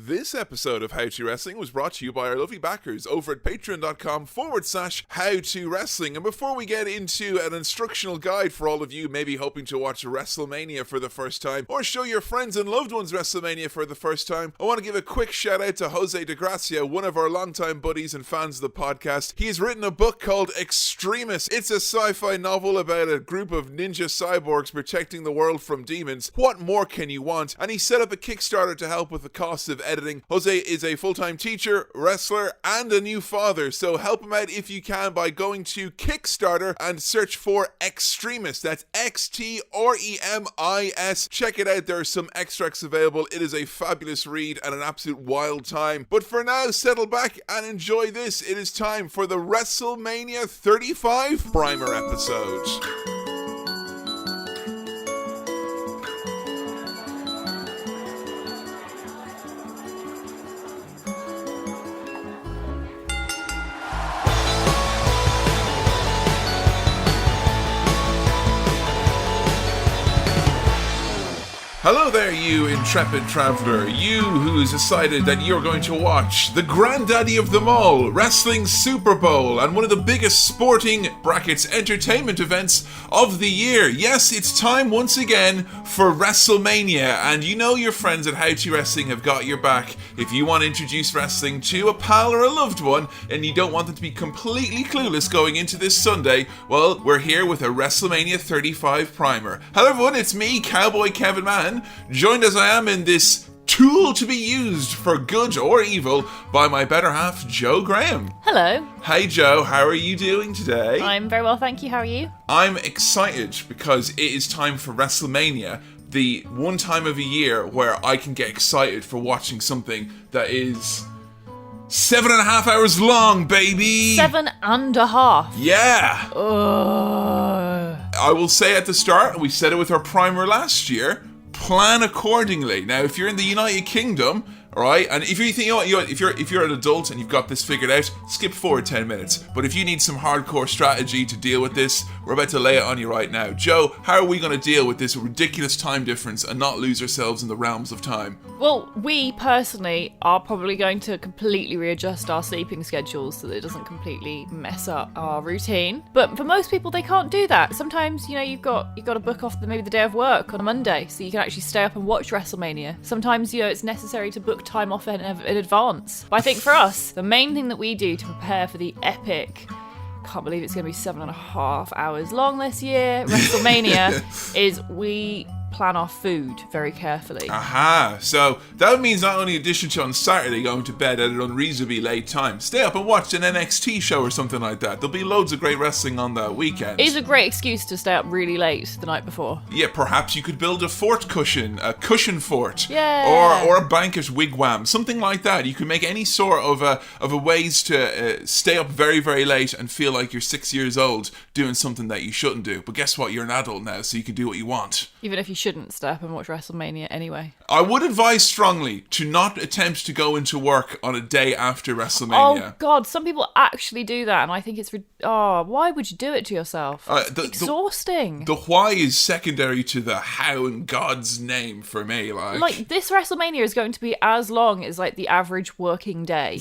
This episode of How to Wrestling was brought to you by our lovely backers over at patreon.com/howtowrestling. And before we get into an instructional guide for all of you maybe hoping to watch WrestleMania for the first time or show your friends and loved ones WrestleMania for the first time, I want to give a quick shout out to Jose DeGracia, one of our longtime buddies and fans of the podcast. He has written a book called Extremis. It's a sci-fi novel about a group of ninja cyborgs protecting the world from demons. What more can you want? And he set up a Kickstarter to help with the cost of editing. Jose is a full-time teacher, wrestler, and a new father, so help him out if you can by going to Kickstarter and search for Extremis. That's Xtremis. Check it out, there are some extracts available. It is a fabulous read and an absolute wild time. But for now, settle back and enjoy this. It is time for the WrestleMania 35 Primer episode. Hello there, you intrepid traveler, you who's decided that you're going to watch the granddaddy of them all, Wrestling Super Bowl, and one of the biggest sporting (entertainment) events of the year. Yes, it's time once again for WrestleMania, and you know your friends at How to Wrestling have got your back. If you want to introduce wrestling to a pal or a loved one, and you don't want them to be completely clueless going into this Sunday, well, we're here with a WrestleMania 35 primer. Hello everyone, it's me, Cowboy Kevin Man, joined as I am in this tool to be used for good or evil by my better half, Joe Graham. Hello. Hey Joe, how are you doing today? I'm very well, thank you. How are you? I'm excited because it is time for WrestleMania, the one time of a year where I can get excited for watching something that is 7.5 hours long, baby! 7.5. Yeah! Ugh. I will say at the start, we said it with our primer last year, plan accordingly. Now, if you're in the United Kingdom, alright, and if you think, if you're an adult and you've got this figured out, skip forward 10 minutes. But if you need some hardcore strategy to deal with this, we're about to lay it on you right now. Joe, how are we going to deal with this ridiculous time difference and not lose ourselves in the realms of time? Well, we personally are probably going to completely readjust our sleeping schedules so that it doesn't completely mess up our routine. But for most people, they can't do that. Sometimes, you've got to book off maybe the day of work on a Monday so you can actually stay up and watch WrestleMania. Sometimes, it's necessary to book time off in advance. But I think for us, the main thing that we do to prepare for the epic, can't believe it's going to be 7.5 hours long this year, WrestleMania, is we plan our food very carefully. Aha, so that means not only in addition to on Saturday going to bed at an unreasonably late time, stay up and watch an NXT show or something like that. There'll be loads of great wrestling on that weekend. It is a great excuse to stay up really late the night before. Yeah, perhaps you could build a fort cushion, a cushion fort, yeah, or a banquet wigwam, something like that. You can make any sort of a ways to stay up very, very late and feel like you're 6 years old doing something that you shouldn't do. But guess what? You're an adult now, so you can do what you want. Even if you shouldn't stay up and watch WrestleMania anyway. I would advise strongly to not attempt to go into work on a day after WrestleMania. Oh God, some people actually do that, and I think it's why would you do it to yourself? Exhausting. The why is secondary to the how in God's name for me. Like this WrestleMania is going to be as long as like the average working day.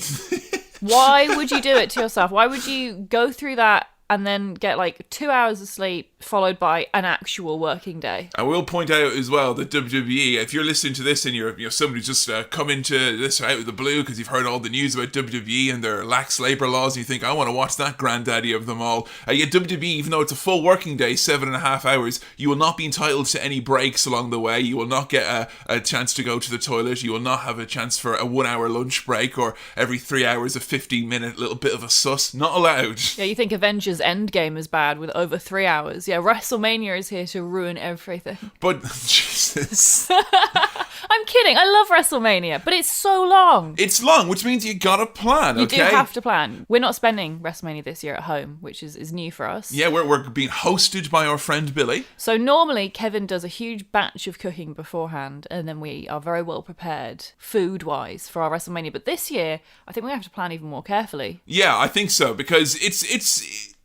Why would you do it to yourself? Why would you go through that and then get like 2 hours of sleep followed by an actual working day? I will point out as well that WWE, if you're listening to this and you're somebody just come into this out of the blue because you've heard all the news about WWE and their lax labour laws and you think, I want to watch that granddaddy of them all. Yet WWE, even though it's a full working day, 7.5 hours, you will not be entitled to any breaks along the way. You will not get a chance to go to the toilet. You will not have a chance for a 1 hour lunch break or every 3 hours a 15-minute little bit of a suss. Not allowed. Yeah, you think Avengers Endgame is bad with over 3 hours. Yeah, WrestleMania is here to ruin everything. But, Jesus. I'm kidding. I love WrestleMania, but it's so long. It's long, which means you gotta plan, okay? You do have to plan. We're not spending WrestleMania this year at home, which is new for us. Yeah, we're being hosted by our friend Billy. So normally Kevin does a huge batch of cooking beforehand, and then we are very well prepared food-wise for our WrestleMania. But this year, I think we have to plan even more carefully. Yeah, I think so, because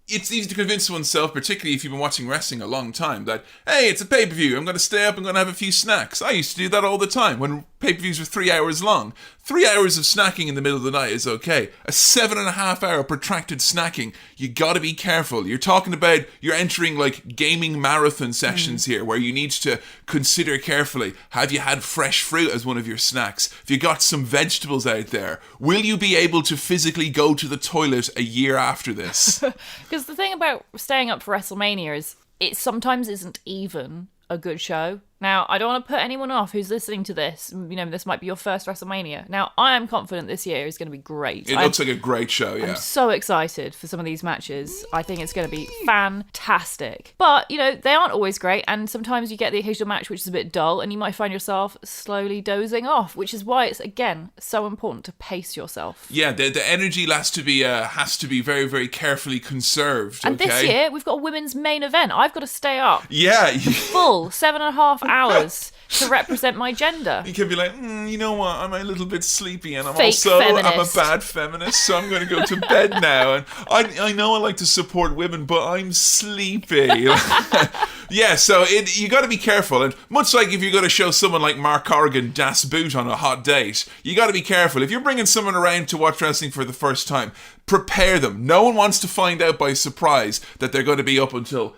it's easy to convince oneself, particularly if you've been watching wrestling a long time, that, hey, it's a pay-per-view, I'm going to stay up, I'm going to have a few snacks. I used to do that all the time when pay-per-views were 3 hours long. 3 hours of snacking in the middle of the night is okay. A 7.5 hour protracted snacking, you gotta be careful. You're talking about, you're entering like gaming marathon sessions here where you need to consider carefully. Have you had fresh fruit as one of your snacks? Have you got some vegetables out there? Will you be able to physically go to the toilet a year after this? Because the thing about staying up for WrestleMania is it sometimes isn't even a good show. Now, I don't want to put anyone off who's listening to this. You know, this might be your first WrestleMania. Now, I am confident this year is going to be great. It looks like a great show, yeah. I'm so excited for some of these matches. I think it's going to be fantastic. But, you know, they aren't always great, and sometimes you get the occasional match which is a bit dull, and you might find yourself slowly dozing off, which is why it's, again, so important to pace yourself. Yeah, the energy has to be very, very carefully conserved, and this year, we've got a women's main event. I've got to stay up. Yeah. Full 7.5 hours to represent my gender. You can be like, you know what, I'm a little bit sleepy and I'm feminist. I'm a bad feminist, so I'm going to go to bed now. And I know I like to support women, but I'm sleepy. Yeah, so you got to be careful. And much like if you're going to show someone like Mark Corrigan Das Boot on a hot date, you got to be careful. If you're bringing someone around to watch wrestling for the first time, prepare them. No one wants to find out by surprise that they're going to be up until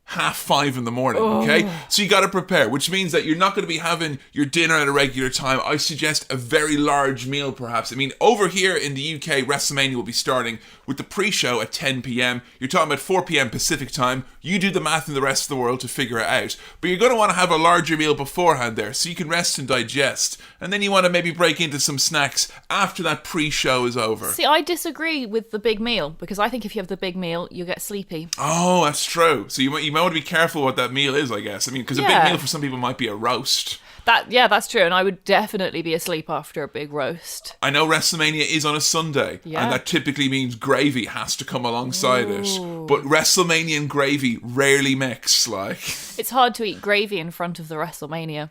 5:30 in the morning, okay? So you got to prepare, which means that you're not going to be having your dinner at a regular time. I suggest a very large meal, perhaps. I mean, over here in the UK, WrestleMania will be starting with the pre-show at 10 p.m. You're talking about 4 p.m. Pacific time. You do the math in the rest of the world to figure it out. But you're going to want to have a larger meal beforehand there, so you can rest and digest. And then you want to maybe break into some snacks after that pre-show is over. See, I disagree with the big meal, because I think if you have the big meal, you'll get sleepy. Oh, that's true. So you might want to be careful what that meal is, I guess. I mean, because a big meal for some people might be a roast. That's true, and I would definitely be asleep after a big roast. I know WrestleMania is on a Sunday, and that typically means gravy has to come alongside it. But WrestleMania and gravy rarely mix, like. It's hard to eat gravy in front of the WrestleMania.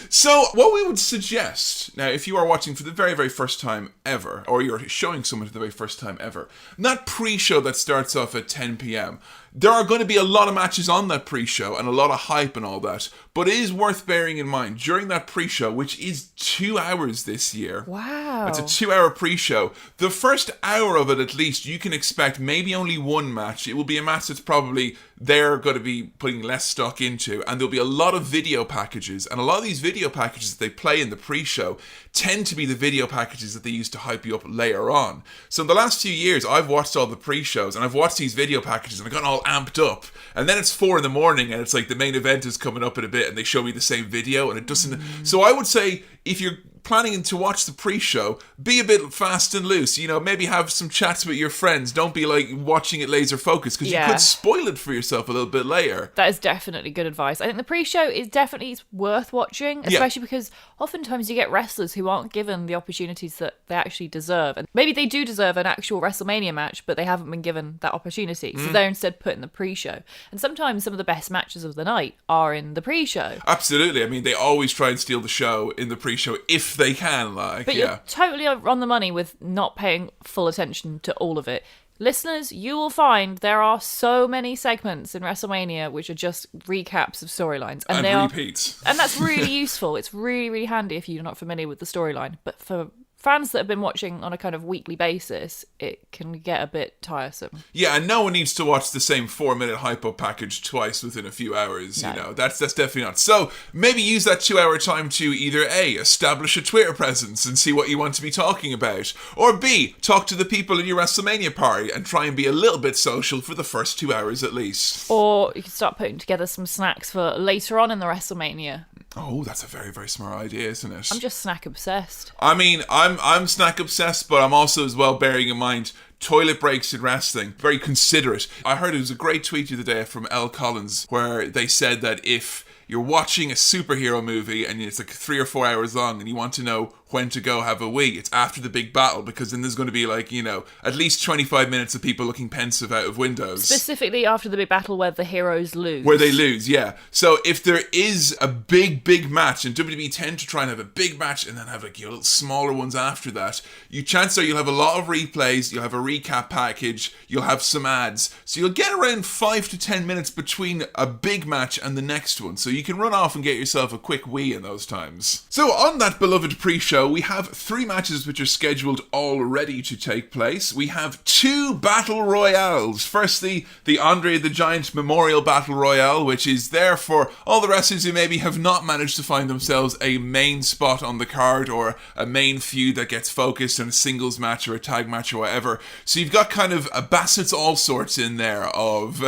So, what we would suggest, now, if you are watching for the very, very first time ever, or you're showing someone for the very first time ever, that pre-show that starts off at 10 p.m., there are going to be a lot of matches on that pre-show and a lot of hype and all that, but it is worth bearing in mind, during that pre-show, which is 2 hours this year. Wow. It's a 2-hour pre-show. The first hour of it, at least, you can expect maybe only one match. It will be a match that's probably they're going to be putting less stock into, and there'll be a lot of video packages, and a lot of these video packages that they play in the pre-show tend to be the video packages that they use to hype you up later on. So in the last few years, I've watched all the pre-shows, and I've watched these video packages, and I've gotten all amped up, and then it's 4 a.m, and it's like the main event is coming up in a bit, and they show me the same video, and it doesn't. So I would say, if you're planning to watch the pre-show, be a bit fast and loose. You know, maybe have some chats with your friends. Don't be like watching it laser focused, because you could spoil it for yourself a little bit later. That is definitely good advice. I think the pre-show is definitely worth watching, especially because oftentimes you get wrestlers who aren't given the opportunities that they actually deserve. And maybe they do deserve an actual WrestleMania match, but they haven't been given that opportunity. So they're instead put in the pre-show. And sometimes some of the best matches of the night are in the pre-show. Absolutely. I mean, they always try and steal the show in the pre-show if they can, like. But you're totally on the money with not paying full attention to all of it. Listeners, you will find there are so many segments in WrestleMania which are just recaps of storylines. And repeats. And that's really useful. It's really, really handy if you're not familiar with the storyline. But for fans that have been watching on a kind of weekly basis, it can get a bit tiresome. Yeah, and no one needs to watch the same 4-minute hype-up package twice within a few hours, you know. That's definitely not. So, maybe use that 2-hour time to either A, establish a Twitter presence and see what you want to be talking about, or B, talk to the people in your WrestleMania party and try and be a little bit social for the first 2 hours at least. Or you can start putting together some snacks for later on in the WrestleMania. Oh, that's a very, very smart idea, isn't it? I'm just snack obsessed. I mean, I'm snack obsessed, but I'm also as well bearing in mind toilet breaks in wrestling. Very considerate. I heard it was a great tweet the other day from L. Collins where they said that if you're watching a superhero movie and it's like 3 or 4 hours long and you want to know when to go have a wee, it's after the big battle, because then there's going to be like, you know, at least 25 minutes of people looking pensive out of windows. Specifically after the big battle where the heroes lose. Where they lose, yeah. So if there is a big match, and WWE tend to try and have a big match and then have like, you know, little smaller ones after that, chances are you'll have a lot of replays, you'll have a recap package, you'll have some ads. So you'll get around 5 to 10 minutes between a big match and the next one. So you can run off and get yourself a quick wee in those times. So on that beloved pre-show, we have 3 matches which are scheduled already to take place. We have 2 Battle Royales. Firstly, the Andre the Giant Memorial Battle Royale, which is there for all the wrestlers who maybe have not managed to find themselves a main spot on the card or a main feud that gets focused on a singles match or a tag match or whatever. So you've got kind of a Bassett's all sorts in there of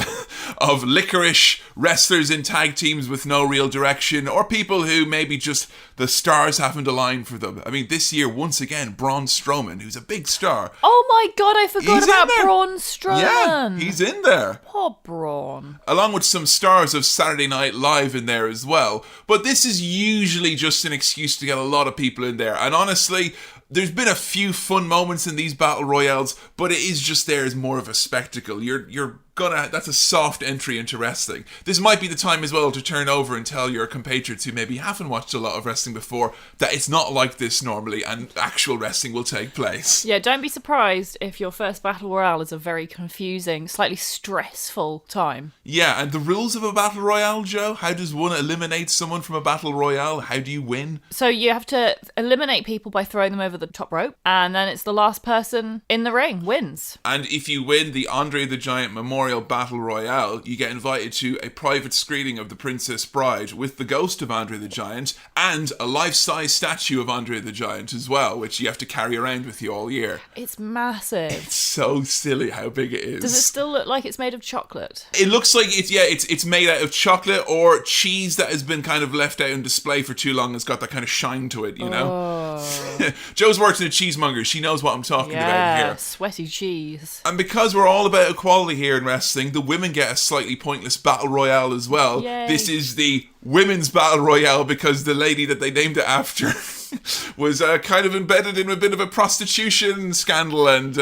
of licorice wrestlers in tag teams with no real direction, or people who maybe just the stars haven't aligned for them. I mean, this year, once again, Braun Strowman, who's a big star. Oh my god, I forgot about Braun Strowman. Yeah, he's in there. Poor Braun. Along with some stars of Saturday Night Live in there as well. But this is usually just an excuse to get a lot of people in there. And honestly, there's been a few fun moments in these battle royales, but it is just there as more of a spectacle. That's a soft entry into wrestling. This might be the time as well to turn over and tell your compatriots who maybe haven't watched a lot of wrestling before that it's not like this normally and actual wrestling will take place. Yeah, don't be surprised if your first battle royale is a very confusing, slightly stressful time. Yeah, and the rules of a battle royale, Joe? How does one eliminate someone from a battle royale? How do you win? So you have to eliminate people by throwing them over the top rope, and then it's the last person in the ring wins. And if you win the Andre the Giant Memorial Battle Royale, you get invited to a private screening of The Princess Bride with the ghost of Andre the Giant and a life-size statue of Andre the Giant as well, which you have to carry around with you all year. It's massive. It's so silly how big it is. Does it still look like it's made of chocolate? It looks like it's made out of chocolate or cheese that has been kind of left out on display for too long. It's got that kind of shine to it, you know? Oh. Joe's worked in a cheesemonger. She knows what I'm talking about here. Sweaty cheese. And because we're all about equality here in wrestling, the women get a slightly pointless battle royale as well. Yay. This is the women's battle royale because the lady that they named it after was kind of embedded in a bit of a prostitution scandal and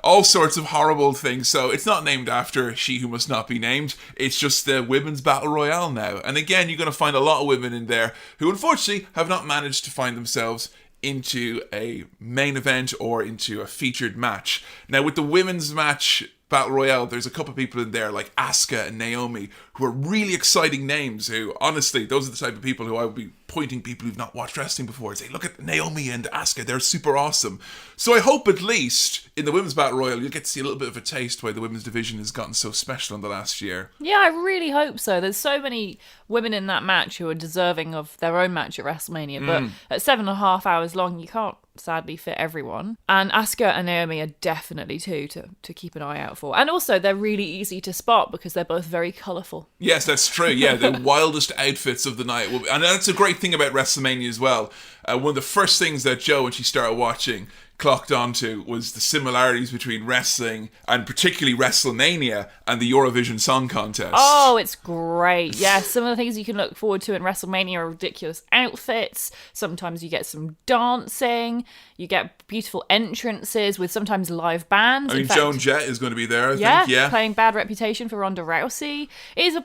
all sorts of horrible things. So it's not named after She Who Must Not Be Named. It's just the women's battle royale now. And again, you're going to find a lot of women in there who unfortunately have not managed to find themselves into a main event or into a featured match. Now, with the women's match battle royale, there's a couple of people in there like Asuka and Naomi who are really exciting names who, honestly, those are the type of people who I would be pointing people who've not watched wrestling before and say, look at Naomi and Asuka, they're super awesome. So I hope at least in the women's battle royale you'll get to see a little bit of a taste why the women's division has gotten so special in the last year. Yeah, I really hope so. There's so many women in that match who are deserving of their own match at WrestleMania, but at 7.5 hours long, you can't sadly fit everyone. And Asuka and Naomi are definitely two to keep an eye out for. And also, they're really easy to spot because they're both very colourful. Yes, that's true. Yeah, the wildest outfits of the night. And that's a great thing about WrestleMania as well. One of the first things that Joe, when she started watching, clocked onto was the similarities between wrestling and particularly WrestleMania and the Eurovision Song Contest. Oh, it's great. Yeah, some of the things you can look forward to in WrestleMania are ridiculous outfits. Sometimes you get some dancing. You get beautiful entrances with sometimes live bands. I mean, Joan Jett is going to be there, I think. Yeah, playing Bad Reputation for Ronda Rousey. It is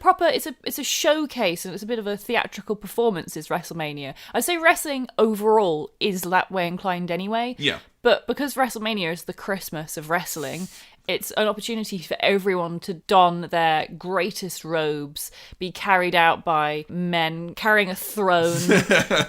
it's a showcase and it's a bit of a theatrical performance, is WrestleMania. I'd say wrestling overall is that way inclined anyway. Yeah. But because WrestleMania is the Christmas of wrestling, it's an opportunity for everyone to don their greatest robes, be carried out by men carrying a throne,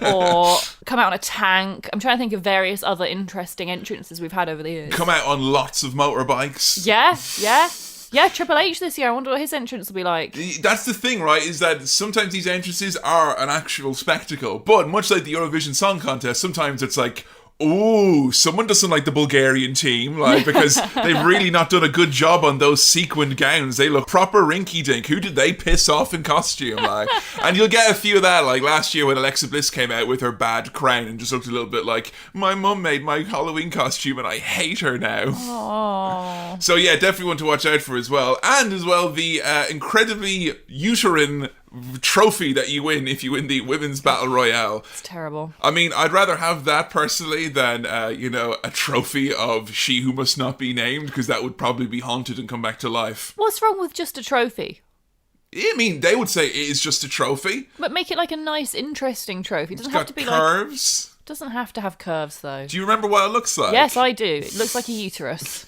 or come out on a tank. I'm trying to think of various other interesting entrances we've had over the years. Come out on lots of motorbikes. Yeah, Triple H this year. I wonder what his entrance will be like. That's the thing, right, is that sometimes these entrances are an actual spectacle. But much like the Eurovision Song Contest, sometimes it's like, ooh, someone doesn't like the Bulgarian team, like, because they've really not done a good job on those sequined gowns. They look proper rinky-dink. Who did they piss off in costume? Like, and you'll get a few of that, like last year when Alexa Bliss came out with her bad crown and just looked a little bit like, my mum made my Halloween costume and I hate her now. Aww. So yeah, definitely one to watch out for as well. And as well, the incredibly uterine trophy that you win if you win the women's battle royale. It's terrible. I mean, I'd rather have that personally than a trophy of She Who Must Not Be Named, because that would probably be haunted and come back to life. What's wrong with just a trophy? I mean, they would say it is just a trophy. But make it like a nice, interesting trophy. It doesn't have to be curves. Like... Doesn't have to have curves, though. Do you remember what it looks like? Yes, I do. It looks like a uterus.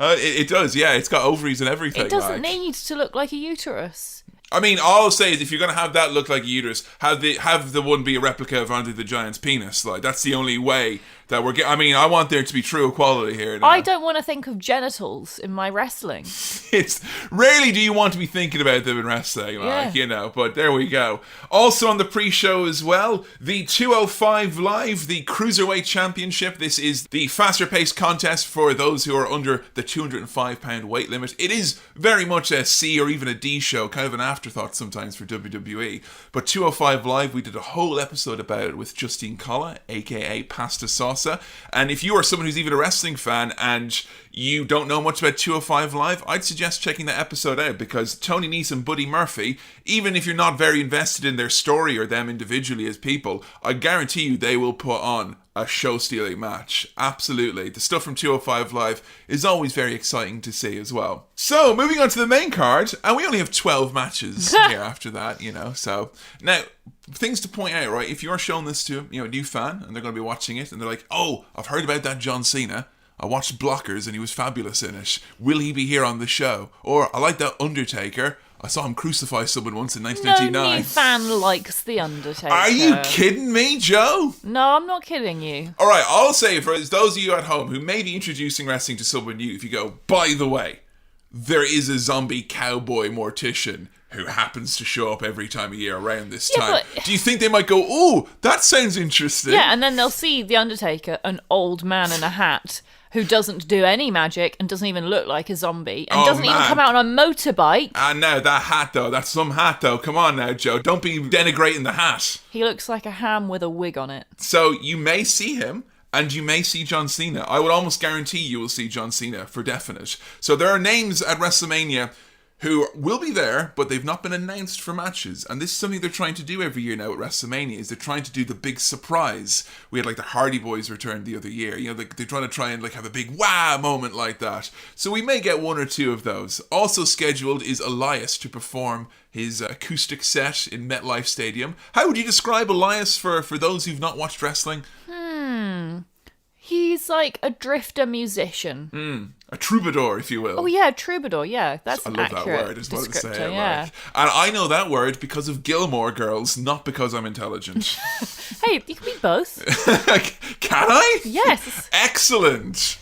It does, yeah. It's got ovaries and everything. It doesn't need to look like a uterus. I mean, all I'll say is if you're going to have that look like a uterus, have the one be a replica of Andre the Giant's penis. Like, that's the only way that we're I mean, I want there to be true equality here now. I don't want to think of genitals in my wrestling. It's rarely do you want to be thinking about them in wrestling, like, you know, but there we go. Also on the pre-show as well, the 205 Live, the Cruiserweight Championship. This is the faster paced contest for those who are under the 205 pound weight limit. It is very much a C or even a D show, kind of an afterthought sometimes for WWE. But 205 Live, we did a whole episode about it with Justine Colla, aka Pasta Salsa. And if you are someone who's even a wrestling fan and you don't know much about 205 Live, I'd suggest checking that episode out, because Tony Nese and Buddy Murphy, even if you're not very invested in their story or them individually as people, I guarantee you they will put on a show-stealing match. Absolutely. The stuff from 205 Live is always very exciting to see as well. So, moving on to the main card, and we only have 12 matches here after that, you know, so. Now, things to point out, right? If you're showing this to, you know, a new fan, and they're going to be watching it, and they're like, oh, I've heard about that John Cena. I watched Blockers and he was fabulous in it. Will he be here on the show? Or, I like that Undertaker. I saw him crucify someone once in 1999. No new fan likes The Undertaker. Are you kidding me, Joe? No, I'm not kidding you. All right, I'll say for those of you at home who may be introducing wrestling to someone new, if you go, by the way, there is a zombie cowboy mortician who happens to show up every time of year around this time. But do you think they might go, oh, that sounds interesting? Yeah, and then they'll see The Undertaker, an old man in a hat, who doesn't do any magic and doesn't even look like a zombie and doesn't even come out on a motorbike. Ah, no, that hat though, that's some hat though. Come on now, Joe, don't be denigrating the hat. He looks like a ham with a wig on it. So you may see him, and you may see John Cena. I would almost guarantee you will see John Cena for definite. So there are names at WrestleMania who will be there, but they've not been announced for matches. And this is something they're trying to do every year now at WrestleMania, is they're trying to do the big surprise. We had like the Hardy Boys return the other year. You know, they're trying to like have a big wow moment like that. So we may get one or two of those. Also scheduled is Elias to perform his acoustic set in MetLife Stadium. How would you describe Elias for those who've not watched wrestling? He's like a drifter musician. A troubadour, if you will. Oh yeah, troubadour, yeah. That's an accurate I love that word, is what I'm saying. Yeah. Like. And I know that word because of Gilmore Girls, not because I'm intelligent. Hey, you can be both. Can I? Yes. Excellent.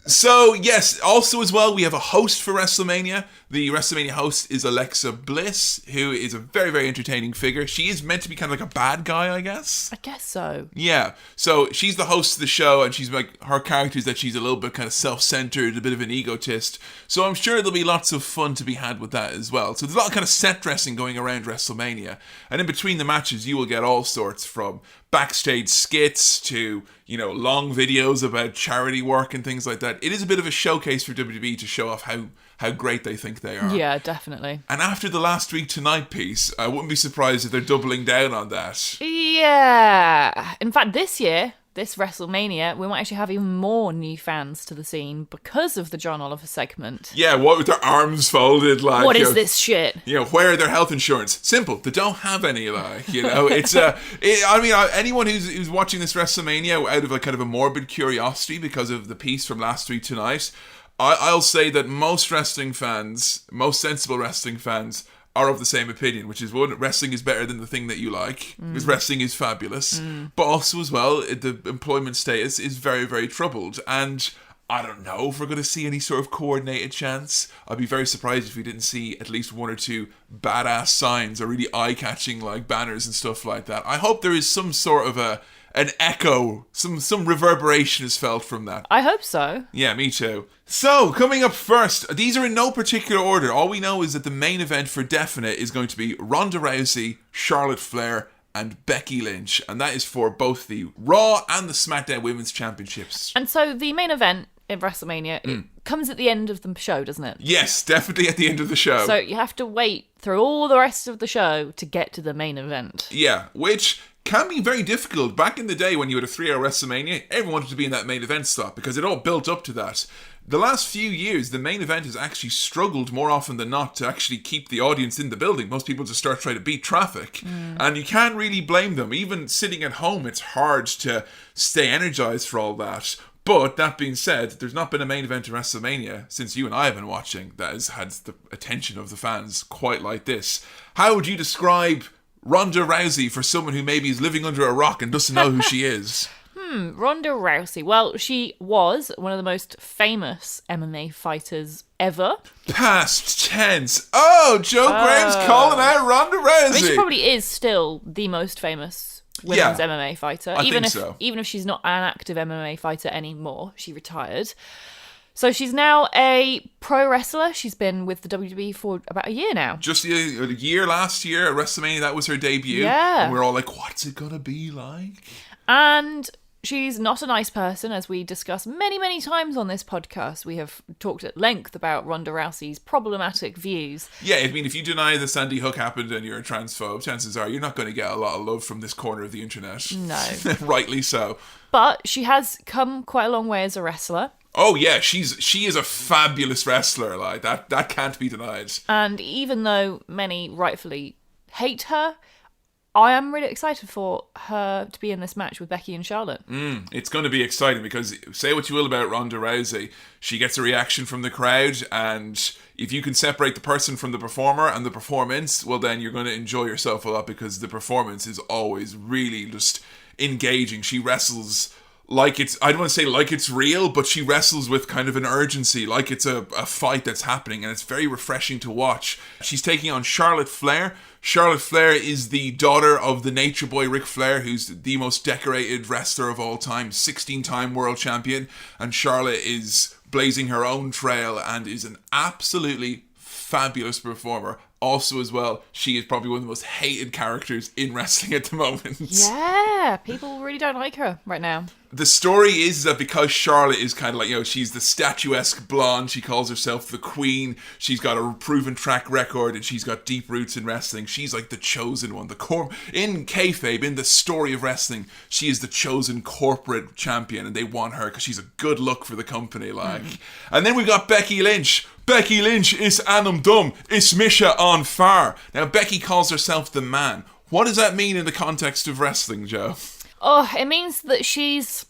So, yes, also as well, we have a host for WrestleMania. The WrestleMania host is Alexa Bliss, who is a very, very entertaining figure. She is meant to be kind of like a bad guy, I guess. I guess so. Yeah. So she's the host of the show, and she's like, her character is that she's a little bit kind of self-centered, a bit of an egotist. So I'm sure there'll be lots of fun to be had with that as well. So there's a lot of kind of set dressing going around WrestleMania. And in between the matches, you will get all sorts, from backstage skits to, you know, long videos about charity work and things like that. It is a bit of a showcase for WWE to show off how great they think they are. Yeah, definitely. And after the Last Week Tonight piece, I wouldn't be surprised if they're doubling down on that. Yeah. In fact, this year, this WrestleMania, we might actually have even more new fans to the scene because of the John Oliver segment. Yeah, what with their arms folded, like... What is this shit? You know, where are their health insurance? Simple, they don't have any, like, you know, it's anyone who's watching this WrestleMania out of a kind of a morbid curiosity because of the piece from Last Week Tonight, I'll say that most wrestling fans, most sensible wrestling fans, are of the same opinion, which is, one, wrestling is better than the thing that you like, because wrestling is fabulous, but also as well, the employment status is very, very troubled, and I don't know if we're going to see any sort of coordinated chants. I'd be very surprised if we didn't see at least one or two badass signs or really eye-catching like banners and stuff like that. I hope there is some sort of an echo, some reverberation is felt from that. I hope so. Yeah, me too. So, coming up first, these are in no particular order. All we know is that the main event for definite is going to be Ronda Rousey, Charlotte Flair, and Becky Lynch. And that is for both the Raw and the SmackDown Women's Championships. And so the main event in WrestleMania, it comes at the end of the show, doesn't it? Yes, definitely at the end of the show. So you have to wait through all the rest of the show to get to the main event. Yeah, which can be very difficult. Back in the day when you had a 3-hour WrestleMania, everyone wanted to be in that main event slot because it all built up to that. The last few years, the main event has actually struggled more often than not to actually keep the audience in the building. Most people just start trying to beat traffic. And you can't really blame them. Even sitting at home, it's hard to stay energized for all that. But that being said, there's not been a main event in WrestleMania since you and I have been watching that has had the attention of the fans quite like this. How would you describe Ronda Rousey for someone who maybe is living under a rock and doesn't know who she is? Ronda Rousey. Well, she was one of the most famous MMA fighters ever. Past tense. Oh, Joe Graham's calling out Ronda Rousey. I mean, she probably is still the most famous women's MMA fighter. I think so. Even if she's not an active MMA fighter anymore, she retired. So she's now a pro wrestler. She's been with the WWE for about a year now. Just a year last year at WrestleMania, that was her debut. Yeah. And we're all like, what's it gonna be like? And she's not a nice person, as we discuss many, many times on this podcast. We have talked at length about Ronda Rousey's problematic views. Yeah, I mean, if you deny that Sandy Hook happened and you're a transphobe, chances are you're not going to get a lot of love from this corner of the internet. No. Rightly so. But she has come quite a long way as a wrestler. Oh yeah, she is a fabulous wrestler. Like that can't be denied. And even though many rightfully hate her, I am really excited for her to be in this match with Becky and Charlotte. It's going to be exciting because say what you will about Ronda Rousey, she gets a reaction from the crowd, and if you can separate the person from the performer and the performance, well then you're going to enjoy yourself a lot because the performance is always really just engaging. She wrestles like it's, I don't want to say like it's real, but she wrestles with kind of an urgency, like it's a fight that's happening, and it's very refreshing to watch. She's taking on Charlotte Flair. Charlotte Flair is the daughter of the Nature Boy Ric Flair, who's the most decorated wrestler of all time, 16-time world champion, and Charlotte is blazing her own trail and is an absolutely fabulous performer. Also, as well, she is probably one of the most hated characters in wrestling at the moment. Yeah, people really don't like her right now. The story is that because Charlotte is kind of like, she's the statuesque blonde, she calls herself the queen, she's got a proven track record, and she's got deep roots in wrestling. She's like the chosen one. In kayfabe, in the story of wrestling, she is the chosen corporate champion, and they want her because she's a good look for the company, like. And then we've got Becky Lynch. Becky Lynch is Anam Dum, is Misha on fire. Now, Becky calls herself the man. What does that mean in the context of wrestling, Joe? Oh, it means that she's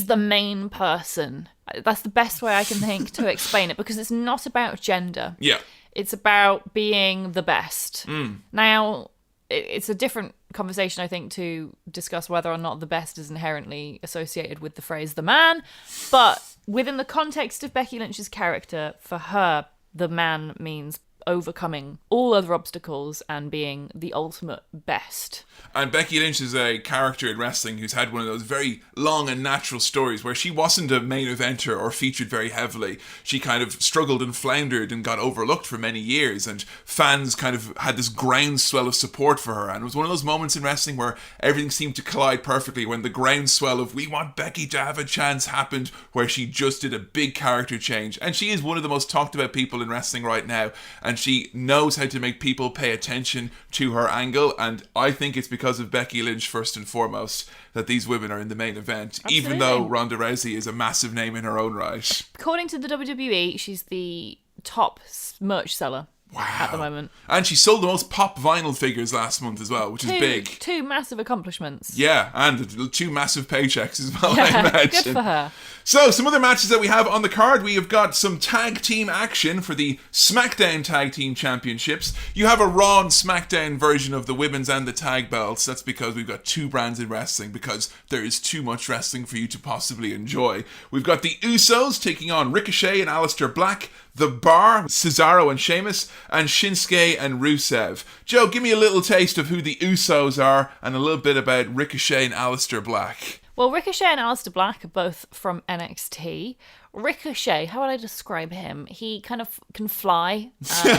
the main person. That's the best way I can think to explain it, because it's not about gender. Yeah. It's about being the best. Now, it's a different conversation, I think, to discuss whether or not the best is inherently associated with the phrase the man. But within the context of Becky Lynch's character, for her, the man means overcoming all other obstacles and being the ultimate best. And Becky Lynch is a character in wrestling who's had one of those very long and natural stories where she wasn't a main eventer or featured very heavily. She kind of struggled and floundered and got overlooked for many years, and fans kind of had this groundswell of support for her. And it was one of those moments in wrestling where everything seemed to collide perfectly when the groundswell of we want Becky to have a chance happened, where she just did a big character change. And she is one of the most talked about people in wrestling right now, and she knows how to make people pay attention to her angle, and I think it's because of Becky Lynch first and foremost that these women are in the main event. Absolutely. Even though Ronda Rousey is a massive name in her own right. According to the WWE, she's the top merch seller. Wow. At the moment. And she sold the most pop vinyl figures last month as well, which is big. 2 massive accomplishments. Yeah, and 2 massive paychecks as well, I imagine. Good for her. So, some other matches that we have on the card. We have got some tag team action for the SmackDown Tag Team Championships. You have a Raw and SmackDown version of the women's and the tag belts. That's because we've got 2 brands in wrestling, because there is too much wrestling for you to possibly enjoy. We've got the Usos taking on Ricochet and Aleister Black, The Bar, Cesaro and Sheamus, and Shinsuke and Rusev. Joe, give me a little taste of who the Usos are and a little bit about Ricochet and Aleister Black. Well, Ricochet and Aleister Black are both from NXT. Ricochet, how would I describe him? He kind of can fly.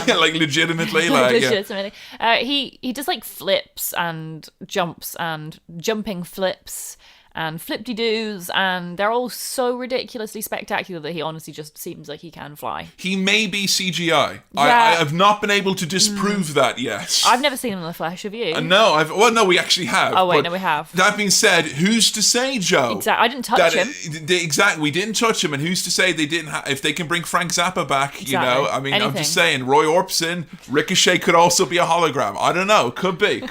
Like legitimately? Legitimately. Yeah. He does like flips and jumps and jumping flips and flip-de-doos, and they're all so ridiculously spectacular that he honestly just seems like he can fly. He may be CGI. Yeah. I have not been able to disprove that yet. I've never seen him in the flesh, have you? No, no, we actually have. Oh, wait, no, we have. That being said, who's to say, Joe? Exactly. I didn't touch him. Exactly, we didn't touch him, and who's to say they didn't if they can bring Frank Zappa back, exactly. I mean, anything. I'm just saying, Roy Orbison, Ricochet could also be a hologram. I don't know, could be.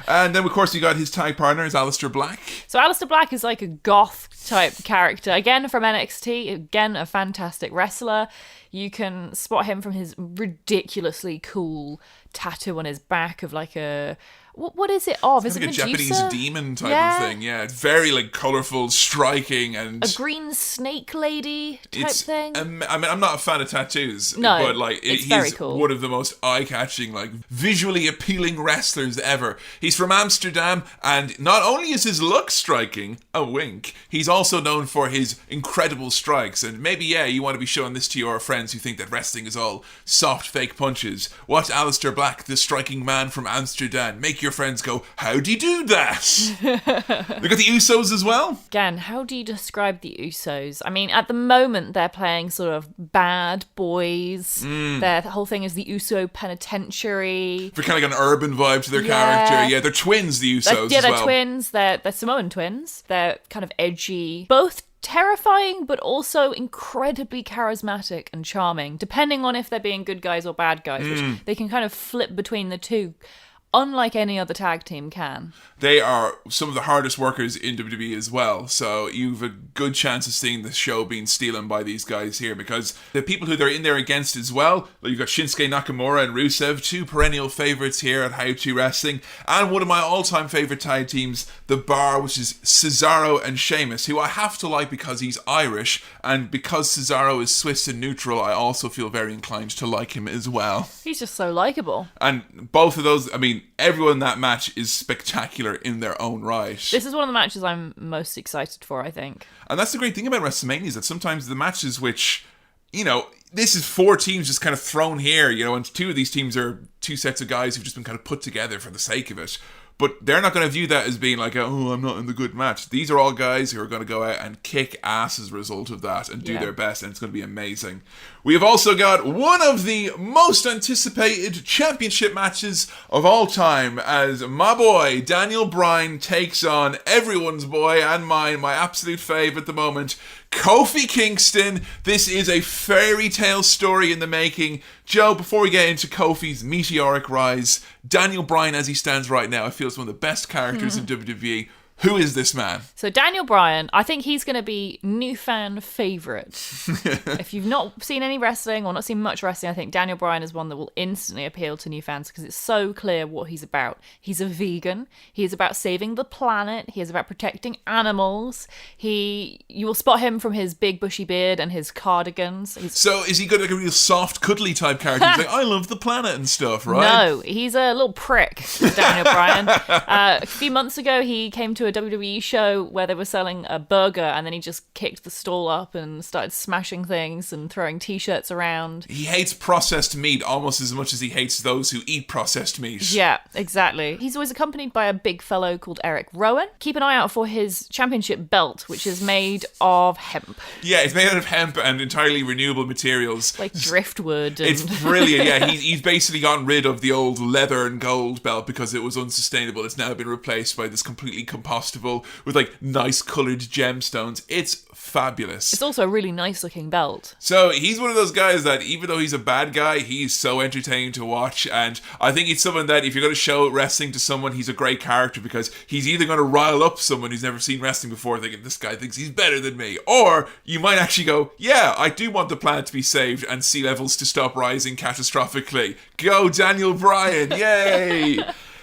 And then, of course, you got his tag partner, is Aleister Black. So Aleister Black is like a goth type character. Again, from NXT, again, a fantastic wrestler. You can spot him from his ridiculously cool tattoo on his back of like a... What is it of? It's is it like a Medusa? Japanese demon type of thing. Yeah, it's very like colourful, striking, and a green snake lady type thing. I mean, I'm not a fan of tattoos, no, but like very cool. One of the most eye-catching, like visually appealing wrestlers ever. He's from Amsterdam, and not only is his look striking, a wink, he's also known for his incredible strikes. And maybe you want to be showing this to your friends who think that wrestling is all soft, fake punches. Watch Aleister Black, the striking man from Amsterdam. Make your friends go, how'd he do that? They got the Usos as well. Again, how do you describe the Usos? I mean, at the moment, they're playing sort of bad boys. The whole thing is the Uso penitentiary. For kind of like an urban vibe to their character. Yeah, they're twins, the Usos they're as well. Twins. They're Samoan twins. They're kind of edgy. Both terrifying, but also incredibly charismatic and charming, depending on if they're being good guys or bad guys, which they can kind of flip between the two, unlike any other tag team can. They are some of the hardest workers in WWE as well, so you've a good chance of seeing the show being stolen by these guys here, because the people who they're in there against as well, you've got Shinsuke Nakamura and Rusev, two perennial favourites here at How To Wrestling, and one of my all-time favourite tag teams, The Bar, which is Cesaro and Sheamus, who I have to like because he's Irish, and because Cesaro is Swiss and neutral, I also feel very inclined to like him as well. He's just so likeable. And both of those, I mean, everyone in that match is spectacular in their own right. This is one of the matches I'm most excited for, I think. And that's the great thing about WrestleMania, is that sometimes the matches which, this is four teams just kind of thrown here, and two of these teams are two sets of guys who've just been kind of put together for the sake of it. But they're not going to view that as being like, oh, I'm not in the good match. These are all guys who are going to go out and kick ass as a result of that and do their best, and it's going to be amazing. We have also got one of the most anticipated championship matches of all time, as my boy Daniel Bryan takes on everyone's boy and mine, my absolute fave at the moment, Kofi Kingston. This is a fairy tale story in the making. Joe, before we get into Kofi's meteoric rise, Daniel Bryan, as he stands right now, I feel is one of the best characters in WWE. Who is this man? So Daniel Bryan, I think he's going to be new fan favourite. If you've not seen any wrestling or not seen much wrestling, I think Daniel Bryan is one that will instantly appeal to new fans because it's so clear what he's about. He's a vegan. He is about saving the planet. He is about protecting animals. You will spot him from his big bushy beard and his cardigans. So is he got like a real soft, cuddly type character? He's like, I love the planet and stuff, right? No, he's a little prick, Daniel Bryan. A few months ago, he came to a WWE show where they were selling a burger, and then he just kicked the stall up and started smashing things and throwing t-shirts around. He hates processed meat almost as much as he hates those who eat processed meat. Yeah, exactly. He's always accompanied by a big fellow called Eric Rowan. Keep an eye out for his championship belt, which is made of hemp. Yeah, it's made out of hemp and entirely renewable materials. Like driftwood. It's brilliant, yeah. He's basically gotten rid of the old leather and gold belt because it was unsustainable. It's now been replaced by this completely compostable with like nice coloured gemstones. It's fabulous. It's also a really nice looking belt. So he's one of those guys that even though he's a bad guy, he's so entertaining to watch, and I think he's someone that if you're going to show wrestling to someone, he's a great character because he's either going to rile up someone who's never seen wrestling before thinking this guy thinks he's better than me, or you might actually go, yeah, I do want the planet to be saved and sea levels to stop rising catastrophically. Go Daniel Bryan, yay!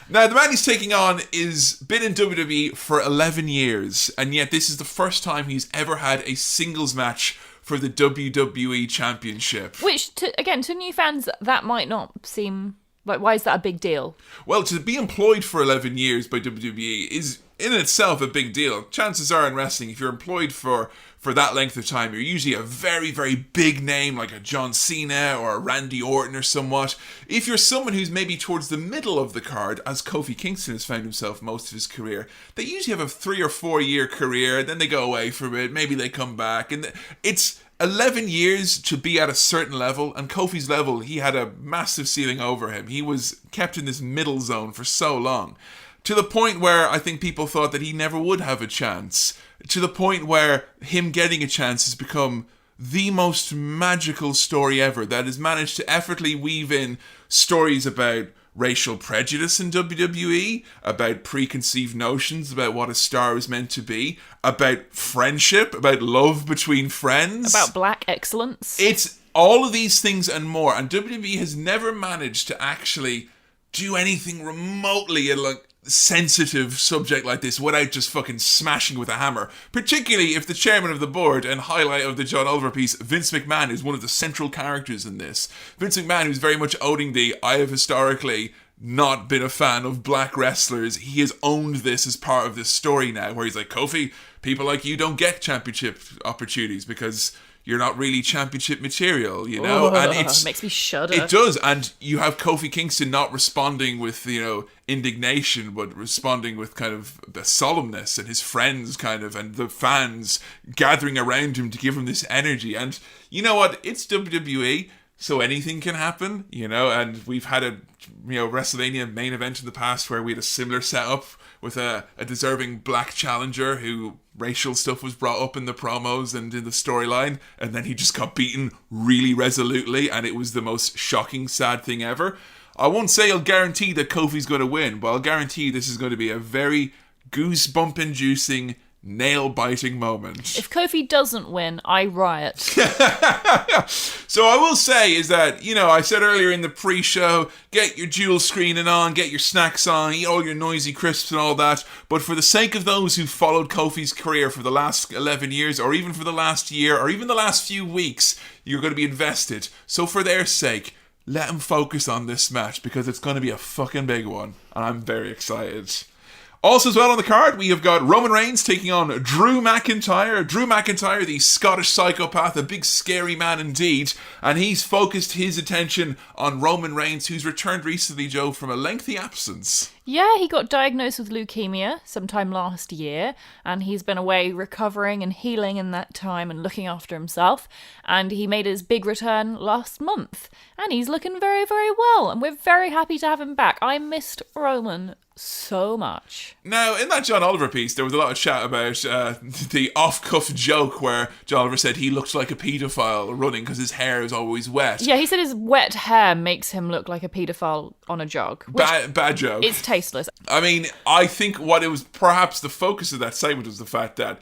Now, the man he's taking on is been in WWE for 11 years, and yet this is the first time he's ever had a singles match for the WWE Championship. Which, to new fans, that might not seem... Like, why is that a big deal? Well, to be employed for 11 years by WWE is in itself a big deal. Chances are in wrestling, if you're employed for that length of time, you're usually a very, very big name like a John Cena or a Randy Orton or somewhat. If you're someone who's maybe towards the middle of the card, as Kofi Kingston has found himself most of his career, they usually have a 3 or 4 year career, then they go away from it, maybe they come back, and it's 11 years to be at a certain level, and Kofi's level, he had a massive ceiling over him. He was kept in this middle zone for so long, to the point where I think people thought that he never would have a chance, to the point where him getting a chance has become the most magical story ever, that has managed to effortlessly weave in stories about racial prejudice in WWE, about preconceived notions about what a star is meant to be, about friendship, about love between friends. About black excellence. It's all of these things and more. And WWE has never managed to actually do anything remotely like sensitive subject like this without just fucking smashing with a hammer. Particularly if the chairman of the board and highlight of the John Oliver piece, Vince McMahon, is one of the central characters in this. Vince McMahon, who's very much owning I have historically not been a fan of black wrestlers. He has owned this as part of this story now, where he's like, Kofi, people like you don't get championship opportunities because you're not really championship material, you know? Ugh, and it makes me shudder. It does, and you have Kofi Kingston not responding with, indignation, but responding with kind of the solemnness, and his friends kind of, and the fans gathering around him to give him this energy. And you know what? It's WWE, so anything can happen, and we've had a, WrestleMania main event in the past where we had a similar setup with a deserving black challenger who racial stuff was brought up in the promos and in the storyline, and then he just got beaten really resolutely, and it was the most shocking, sad thing ever. I won't say I'll guarantee that Kofi's going to win, but I'll guarantee this is going to be a very goosebump-inducing, nail-biting moment. If Kofi doesn't win, I riot. So I will say is that, I said earlier in the pre-show, get your dual screening on, get your snacks on, eat all your noisy crisps and all that. But for the sake of those who followed Kofi's career for the last 11 years, or even for the last year, or even the last few weeks, you're going to be invested. So for their sake, let them focus on this match, because it's going to be a fucking big one. And I'm very excited. Also as well on the card, we have got Roman Reigns taking on Drew McIntyre. Drew McIntyre, the Scottish psychopath, a big scary man indeed. And he's focused his attention on Roman Reigns, who's returned recently, Joe, from a lengthy absence. Yeah, he got diagnosed with leukemia sometime last year, and he's been away recovering and healing in that time and looking after himself. And he made his big return last month, and he's looking very, very well. And we're very happy to have him back. I missed Roman so much. Now, in that John Oliver piece, there was a lot of chat about the off-cuff joke where John Oliver said he looked like a paedophile running because his hair is always wet. Yeah, he said his wet hair makes him look like a paedophile on a jog. Bad joke. It's tasteless. I mean, I think what it was perhaps the focus of that segment was the fact that,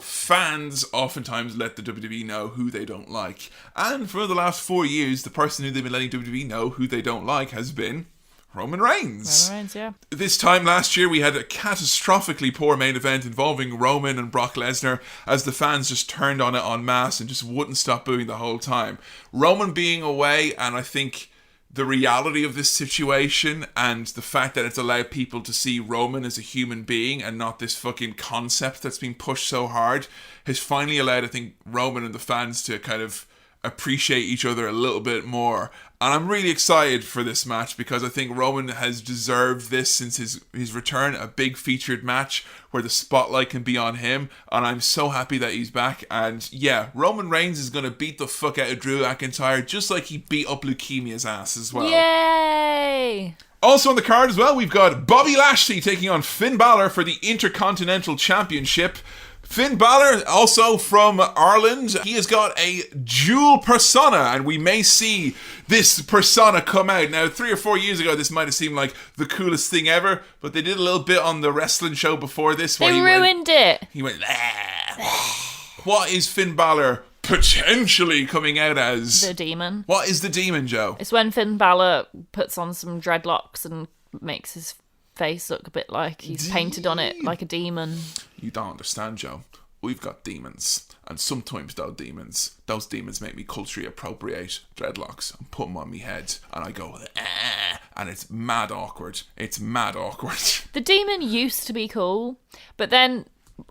fans oftentimes let the WWE know who they don't like. And for the last 4 years, the person who they've been letting WWE know who they don't like has been Roman Reigns. Roman Reigns, yeah. This time last year, we had a catastrophically poor main event involving Roman and Brock Lesnar, as the fans just turned on it en masse and just wouldn't stop booing the whole time. Roman being away, and I think the reality of this situation and the fact that it's allowed people to see Roman as a human being and not this fucking concept that's been pushed so hard, has finally allowed, I think, Roman and the fans to kind of appreciate each other a little bit more. And I'm really excited for this match, because I think Roman has deserved this since his return, a big featured match where the spotlight can be on him, and I'm so happy that he's back. And yeah, Roman Reigns is going to beat the fuck out of Drew McIntyre, just like he beat up leukemia's ass as well. Yay! Also on the card as well, we've got Bobby Lashley taking on Finn Balor for the Intercontinental Championship. Finn Balor, also from Ireland, he has got a dual persona, and we may see this persona come out. Now, 3 or 4 years ago, this might have seemed like the coolest thing ever, but they did a little bit on the wrestling show before this. They ruined it. He went, ah. What is Finn Balor potentially coming out as? The demon. What is the demon, Joe? It's when Finn Balor puts on some dreadlocks and makes his face look a bit like he's painted on it like a demon. You don't understand, Joe. We've got demons, and sometimes those demons make me culturally appropriate dreadlocks and put them on me head, and I go, and it's mad awkward. The demon used to be cool, but then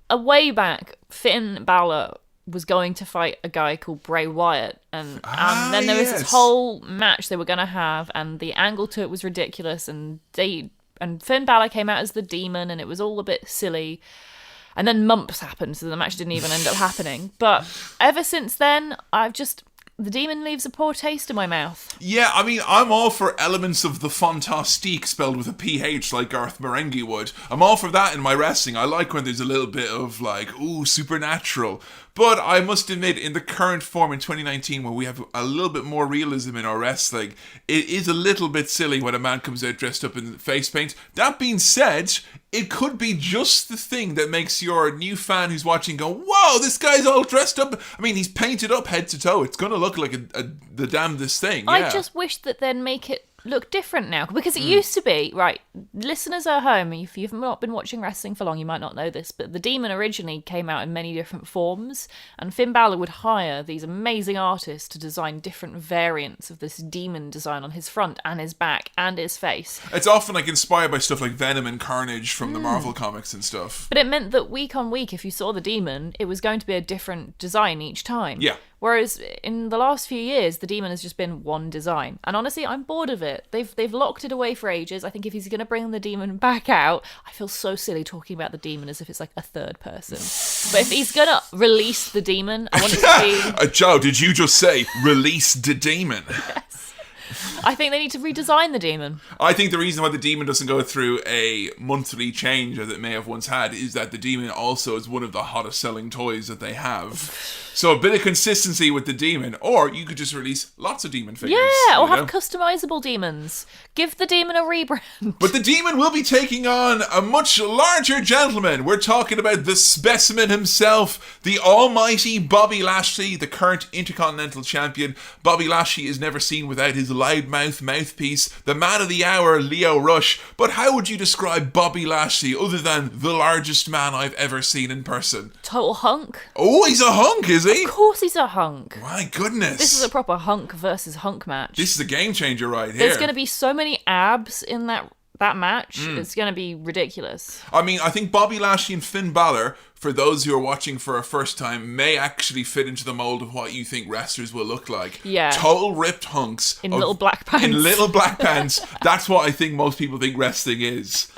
a way back, Finn Balor was going to fight a guy called Bray Wyatt, and then there was this whole match they were going to have, and the angle to it was ridiculous, and Finn Balor came out as the demon, and it was all a bit silly. And then mumps happened, so the match didn't even end up happening. But ever since then, the demon leaves a poor taste in my mouth. Yeah, I mean, I'm all for elements of the fantastique spelled with a PH like Garth Marenghi would. I'm all for that in my wrestling. I like when there's a little bit of like, ooh, supernatural. But I must admit, in the current form in 2019, where we have a little bit more realism in our wrestling, it is a little bit silly when a man comes out dressed up in face paint. That being said, it could be just the thing that makes your new fan who's watching go, whoa, this guy's all dressed up. I mean, he's painted up head to toe. It's going to look like the damnedest thing. Yeah. I just wish that they'd make it look different now, because it used to be, right, listeners at home, if you've not been watching wrestling for long, you might not know this, but the demon originally came out in many different forms, and Finn Balor would hire these amazing artists to design different variants of this demon design on his front and his back and his face. It's often like inspired by stuff like Venom and Carnage from the Marvel comics and stuff. But it meant that week on week, if you saw the demon, it was going to be a different design each time. Yeah. Whereas in the last few years, the demon has just been one design. And honestly, I'm bored of it. They've locked it away for ages. I think if he's going to bring the demon back out, I feel so silly talking about the demon as if it's like a third person. But if he's going to release the demon, I want it to be... Joe, did you just say, release the demon? Yes. I think they need to redesign the demon. I think the reason why the demon doesn't go through a monthly change as it may have once had is that the demon also is one of the hottest selling toys that they have. So a bit of consistency with the demon, or you could just release lots of demon figures. Yeah, or have customizable demons. Give the demon a rebrand. But the demon will be taking on a much larger gentleman. We're talking about the specimen himself, the almighty Bobby Lashley, the current Intercontinental Champion. Bobby Lashley is never seen without his loudmouth mouthpiece, the man of the hour, Leo Rush. But how would you describe Bobby Lashley other than the largest man I've ever seen in person? Total hunk. Oh, he's a hunk, is he? Of course he's a hunk. My goodness. This is a proper hunk versus hunk match. This is a game changer right here. There's going to be so many abs in that match. It's going to be ridiculous. I mean, I think Bobby Lashley and Finn Balor, for those who are watching for a first time, may actually fit into the mold of what you think wrestlers will look like. Yeah. Total ripped hunks. In little black pants. In little black pants. That's what I think most people think wrestling is.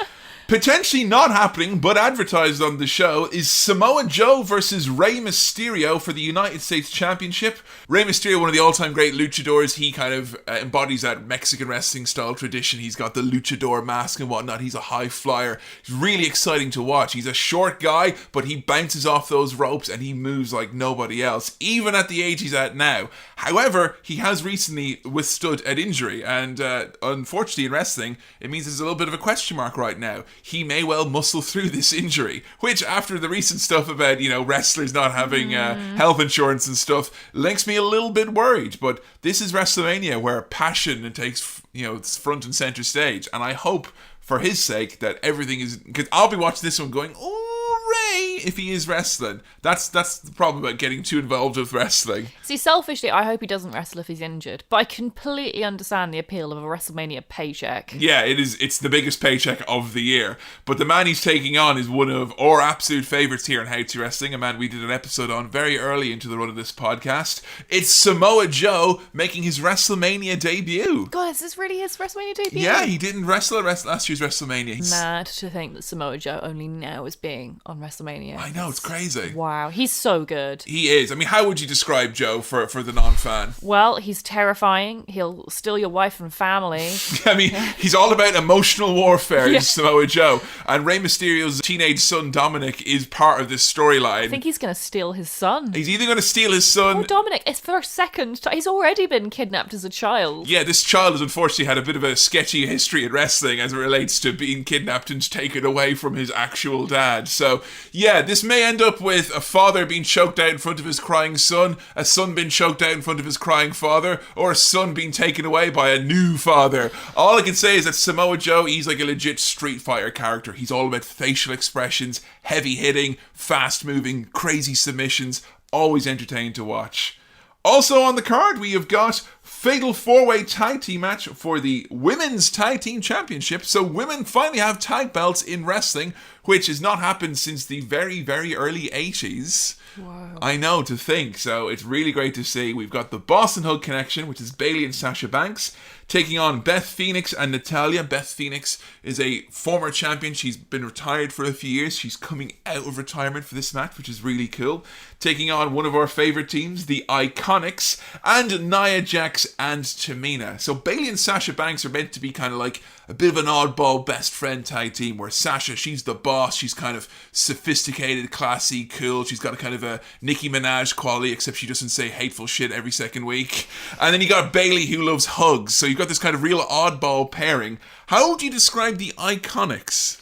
Potentially not happening, but advertised on the show, is Samoa Joe versus Rey Mysterio for the United States Championship. Rey Mysterio, one of the all-time great luchadors, he kind of embodies that Mexican wrestling style tradition. He's got the luchador mask and whatnot. He's a high flyer. He's really exciting to watch. He's a short guy, but he bounces off those ropes and he moves like nobody else, even at the age he's at now. However, he has recently withstood an injury, and unfortunately in wrestling, it means there's a little bit of a question mark right now. He may well muscle through this injury, which after the recent stuff about, wrestlers not having health insurance and stuff, makes me a little bit worried. But this is WrestleMania, where passion takes, it's front and center stage. And I hope for his sake that everything is, because I'll be watching this one going, oh, Ray, if he is wrestling. That's the problem about getting too involved with wrestling. See, selfishly, I hope he doesn't wrestle if he's injured, but I completely understand the appeal of a WrestleMania paycheck. Yeah, it's the biggest paycheck of the year. But the man he's taking on is one of our absolute favourites here in How to Wrestling, a man we did an episode on very early into the run of this podcast. It's Samoa Joe making his WrestleMania debut. God, is this really his WrestleMania debut? Yeah, he didn't wrestle at last year's WrestleMania. Mad to think that Samoa Joe only now is being on WrestleMania. I know, it's crazy. Wow, he's so good. He is. I mean, how would you describe Joe for the non-fan? Well, he's terrifying. He'll steal your wife and family. I mean, he's all about emotional warfare, is Samoa Joe. And Rey Mysterio's teenage son, Dominic, is part of this storyline. I think he's going to steal his son. He's either going to steal his son... Oh, Dominic, it's for a second. He's already been kidnapped as a child. Yeah, this child has unfortunately had a bit of a sketchy history in wrestling as it relates to being kidnapped and taken away from his actual dad. So, yeah, this may end up with a father being choked out in front of his crying son, a son being choked out in front of his crying father, or a son being taken away by a new father. All I can say is that Samoa Joe, he's like a legit Street Fighter character. He's all about facial expressions, heavy hitting, fast moving, crazy submissions, always entertaining to watch. Also on the card, we have got fatal 4-way tag team match for the Women's Tag Team Championship. So women finally have tag belts in wrestling, which has not happened since the very, very early 80s. Wow. I know, to think. So it's really great to see. We've got the Boston Hug connection, which is Bayley and Sasha Banks, taking on Beth Phoenix and Natalya. Beth Phoenix is a former champion. She's been retired for a few years. She's coming out of retirement for this match, which is really cool. Taking on one of our favourite teams, the Iconics, and Nia Jax and Tamina. So Bayley and Sasha Banks are meant to be kind of like a bit of an oddball best friend tag team, where Sasha, she's the boss. She's kind of sophisticated, classy, cool. She's got a kind of a Nicki Minaj quality, except she doesn't say hateful shit every second week. And then you got Bayley, who loves hugs. So you've got this kind of real oddball pairing. How would you describe the Iconics?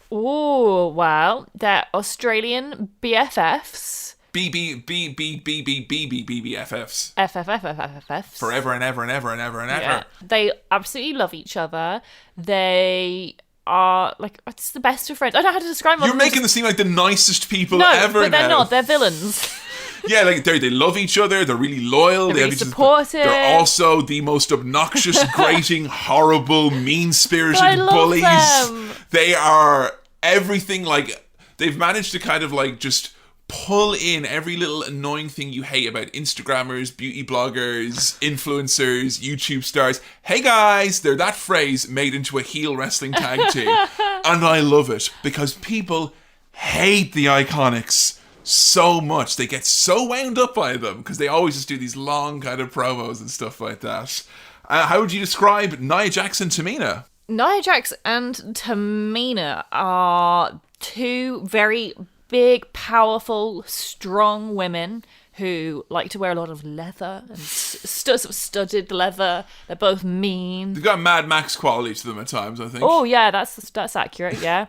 Oh, well, they're Australian BFFs. BBFFs. FFFFFFs. Forever and ever and ever and ever and ever. Yeah. They absolutely love each other. They are, like, it's the best of friends. I don't know how to describe them. You're making them seem like the nicest people no, ever. But they're now. not. They're villains. Yeah, like they love each other. They're really loyal. They're really supportive. They're also the most obnoxious, grating, horrible, mean-spirited bullies. Them. They are everything. Like, they've managed to kind of like just pull in every little annoying thing you hate about Instagrammers, beauty bloggers, influencers, YouTube stars. Hey guys, they're that phrase made into a heel wrestling tag team. And I love it because people hate the Iconics so much. They get so wound up by them because they always just do these long kind of promos and stuff like that. How would you describe Nia Jax and Tamina? Nia Jax and Tamina are two very big, powerful, strong women who like to wear a lot of leather and studded leather. They're both mean. They've got Mad Max quality to them at times, I think. Oh yeah, that's accurate. Yeah,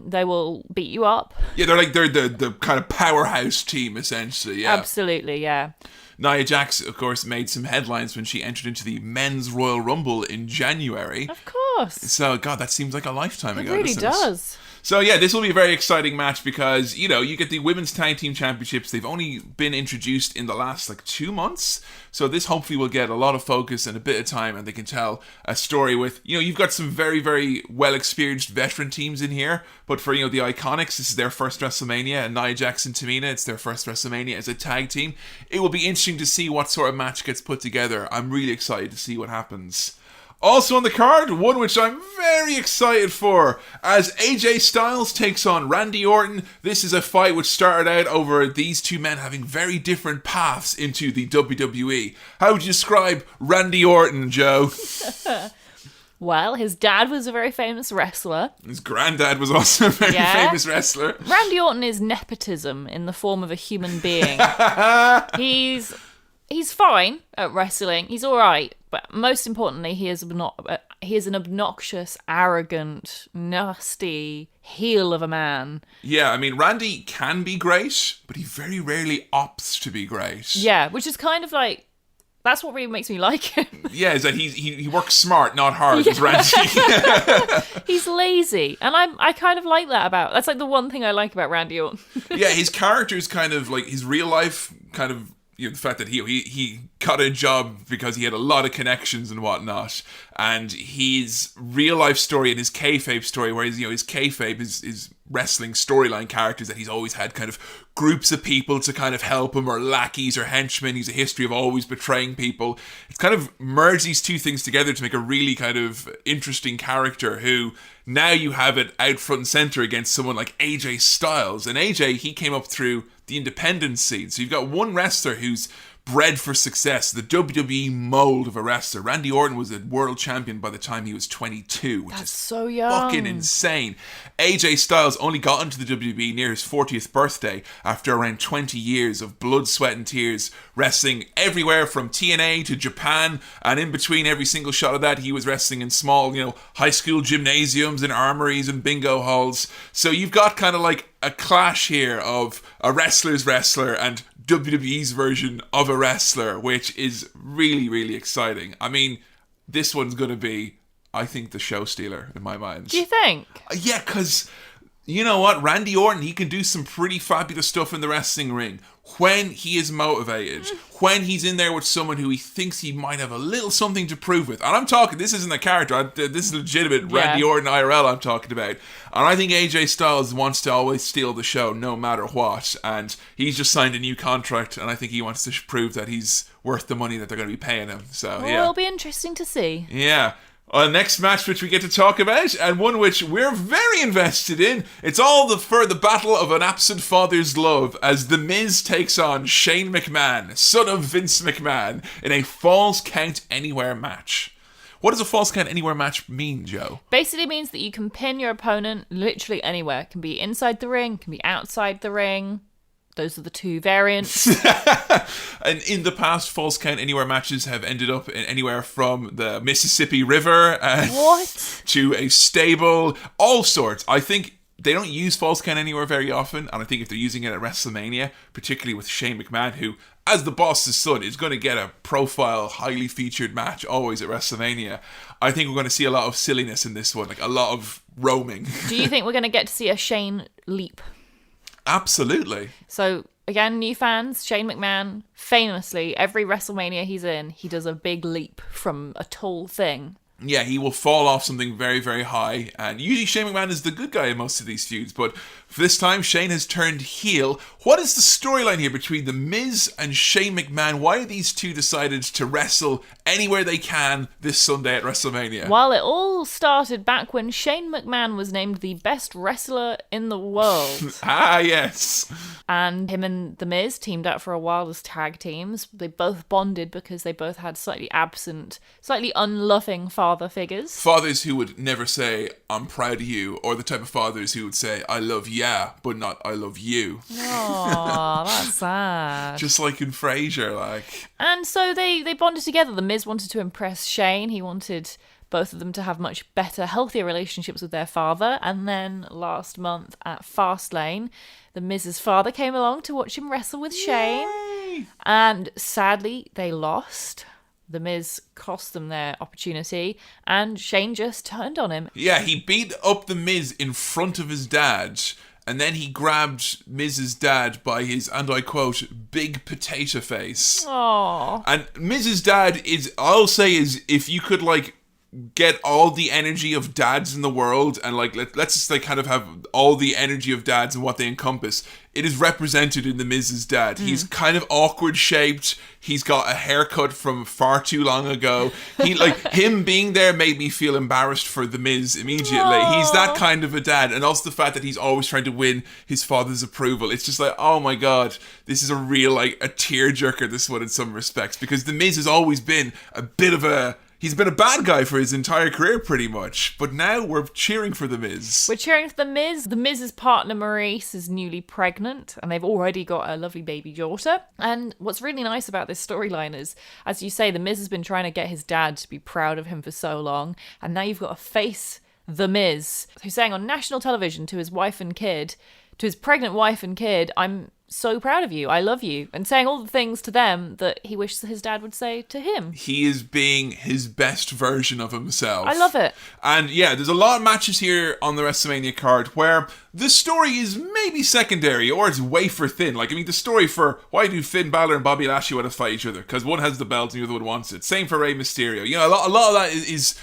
they will beat you up. Yeah, they're the kind of powerhouse team essentially. Yeah, absolutely. Yeah. Nia Jax, of course, made some headlines when she entered into the Men's Royal Rumble in January. Of course. So, God, that seems like a lifetime ago. It really does. So, yeah, this will be a very exciting match because, you know, you get the Women's Tag Team Championships. They've only been introduced in the last, 2 months. So this hopefully will get a lot of focus and a bit of time, and they can tell a story with, you know, you've got some very, very well-experienced veteran teams in here. But for, you know, the Iconics, this is their first WrestleMania, and Nia Jax and Tamina, it's their first WrestleMania as a tag team. It will be interesting to see what sort of match gets put together. I'm really excited to see what happens. Also on the card, one which I'm very excited for, as AJ Styles takes on Randy Orton. This is a fight which started out over these two men having very different paths into the WWE. How would you describe Randy Orton, Joe? Well, his dad was a very famous wrestler. His granddad was also a very famous wrestler. Randy Orton is nepotism in the form of a human being. He's fine at wrestling. He's all right. But most importantly, he is an obnoxious, arrogant, nasty heel of a man. Yeah, I mean, Randy can be great, but he very rarely opts to be great. Yeah, which is kind of like, that's what really makes me like him. Yeah, is that he works smart, not hard, as Randy. He's lazy. And I kind of like that that's like the one thing I like about Randy Orton. Yeah, his character is kind of like his real life kind of, you know, the fact that he got a job because he had a lot of connections and whatnot, and his real life story and his kayfabe story, whereas, you know, his kayfabe is wrestling storyline characters that he's always had kind of groups of people to kind of help him, or lackeys or henchmen. He's a history of always betraying people. It's kind of merged these two things together to make a really kind of interesting character who now you have it out front and center against someone like AJ Styles. And AJ, he came up through the independent scene. So you've got one wrestler who's bred for success, the WWE mold of a wrestler. Randy Orton was a world champion by the time he was 22, which is so young. Fucking insane. AJ Styles only got into the WWE near his 40th birthday after around 20 years of blood, sweat and tears, wrestling everywhere from TNA to Japan, and in between every single shot of that, he was wrestling in small, you know, high school gymnasiums and armories and bingo halls. So you've got kind of like a clash here of a wrestler's wrestler and WWE's version of a wrestler, which is really, really exciting. I mean, this one's going to be, I think, the show stealer in my mind. Do you think? Yeah, because You know what? Randy Orton, he can do some pretty fabulous stuff in the wrestling ring when he is motivated, when he's in there with someone who he thinks he might have a little something to prove with. And I'm talking, this isn't a character, this is legitimate Randy Orton IRL I'm talking about. And I think AJ Styles wants to always steal the show no matter what. And he's just signed a new contract, and I think he wants to prove that he's worth the money that they're going to be paying him. So, yeah. It'll be interesting to see. Yeah. Next match which we get to talk about, and one which we're very invested in. It's all for the battle of an absent father's love as The Miz takes on Shane McMahon, son of Vince McMahon, in a Falls Count Anywhere match. What does a Falls Count Anywhere match mean, Joe? Basically means that you can pin your opponent literally anywhere. It can be inside the ring, can be outside the ring. Those are the two variants. And in the past, Falls Count Anywhere matches have ended up in anywhere from the Mississippi River to a stable, all sorts. I think they don't use Falls Count Anywhere very often, and I think if they're using it at WrestleMania, particularly with Shane McMahon, who, as the boss's son, is going to get a profile, highly featured match always at WrestleMania, I think we're going to see a lot of silliness in this one, like a lot of roaming. Do you think we're going to get to see a Shane leap? Absolutely. So, again, new fans, Shane McMahon, famously, every WrestleMania he's in, he does a big leap from a tall thing. Yeah, he will fall off something very, very high. And usually Shane McMahon is the good guy in most of these feuds. But for this time, Shane has turned heel. What is the storyline here between The Miz and Shane McMahon? Why are these two decided to wrestle anywhere they can this Sunday at WrestleMania? Well, it all started back when Shane McMahon was named the best wrestler in the world. Yes. And him and The Miz teamed up for a while as tag teams. They both bonded because they both had slightly absent, slightly unloving father figures. Fathers who would never say, I'm proud of you, or the type of fathers who would say, I love ya, but not I love you. Oh, that's sad. Just like in Frasier, like. And so they bonded together. The Miz wanted to impress Shane. He wanted both of them to have much better, healthier relationships with their father. And then last month at Fastlane, The Miz's father came along to watch him wrestle with Shane. Yay! And sadly, they lost. The Miz cost them their opportunity, and Shane just turned on him. Yeah, he beat up The Miz in front of his dad, and then he grabbed Miz's dad by his, and I quote, big potato face. Aww. And Miz's dad is, I'll say, is if you could, like, get all the energy of dads in the world, and, like, let's just, like, kind of have all the energy of dads and what they encompass, it is represented in The Miz's dad. He's kind of awkward shaped. He's got a haircut from far too long ago. He him being there made me feel embarrassed for The Miz immediately. Aww. He's that kind of a dad. And also the fact that he's always trying to win his father's approval. It's just like, oh my God, this is a real, like, a tearjerker, this one in some respects. Because The Miz has always been a bit of a... He's been a bad guy for his entire career, pretty much. But now we're cheering for The Miz. We're cheering for The Miz. The Miz's partner, Maurice, is newly pregnant, and they've already got a lovely baby daughter. And what's really nice about this storyline is, as you say, The Miz has been trying to get his dad to be proud of him for so long, and now you've got a face, The Miz, who's saying on national television to his wife and kid, to his pregnant wife and kid, I'm so proud of you, I love you, and saying all the things to them that he wishes his dad would say to him. He is being his best version of himself. I love it. And yeah, there's a lot of matches here on the WrestleMania card where the story is maybe secondary or it's wafer thin. Like, I mean, the story for why do Finn Balor and Bobby Lashley want to fight each other? Because one has the belt and the other one wants it. Same for Rey Mysterio. You know, a lot of that is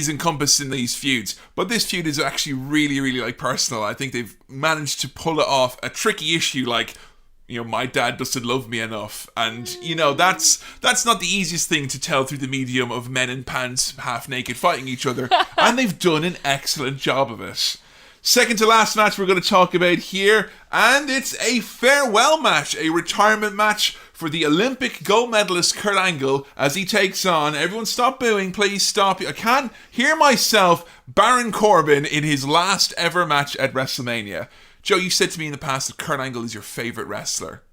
encompassed in these feuds. But this feud is actually really, really, like, personal. I think they've managed to pull it off. A tricky issue like, you know, my dad doesn't love me enough. And, you know, that's not the easiest thing to tell through the medium of men in pants, half naked, fighting each other. And they've done an excellent job of it. Second to last match we're going to talk about here. And it's a farewell match, a retirement match for the Olympic gold medalist Kurt Angle as he takes on, everyone stop booing, please stop. I can't hear myself, Baron Corbin in his last ever match at WrestleMania. Joe, you said to me in the past that Kurt Angle is your favourite wrestler.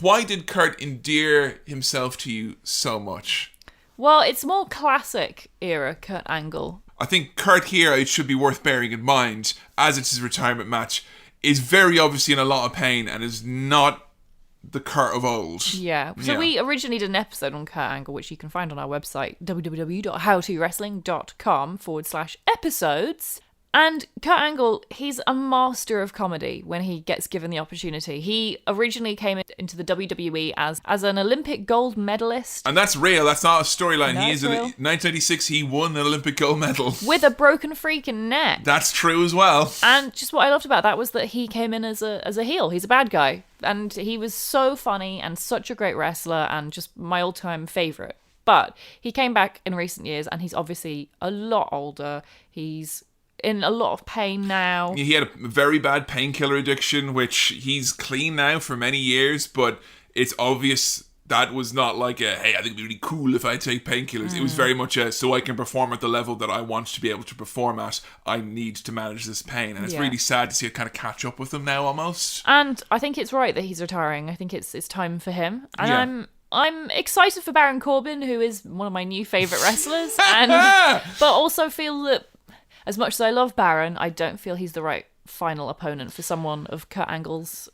Why did Kurt endear himself to you so much? Well, it's more classic era Kurt Angle. I think Kurt here, it should be worth bearing in mind, as it's his retirement match, is very obviously in a lot of pain and is not the Kurt of old. Yeah. So we originally did an episode on Kurt Angle, which you can find on our website, www.howtowrestling.com/episodes. And Kurt Angle, he's a master of comedy when he gets given the opportunity. He originally came into the WWE as an Olympic gold medalist. And that's real. That's not a storyline. No, He is in 1996. He won an Olympic gold medal with a broken freaking neck. That's true as well. And just what I loved about that was that he came in as a heel. He's a bad guy. And he was so funny and such a great wrestler and just my all-time favourite. But he came back in recent years and he's obviously a lot older. He's in a lot of pain now. He had a very bad painkiller addiction, which he's clean now for many years, but it's obvious that was not like a, hey, I think it'd be really cool if I take painkillers. It was very much a, so I can perform at the level that I want to be able to perform at, I need to manage this pain. And it's really sad to see it kind of catch up with him now almost. And I think it's right that he's retiring. I think it's time for him. And I'm excited for Baron Corbin, who is one of my new favourite wrestlers. But also feel that as much as I love Baron, I don't feel he's the right final opponent for someone of Kurt Angle's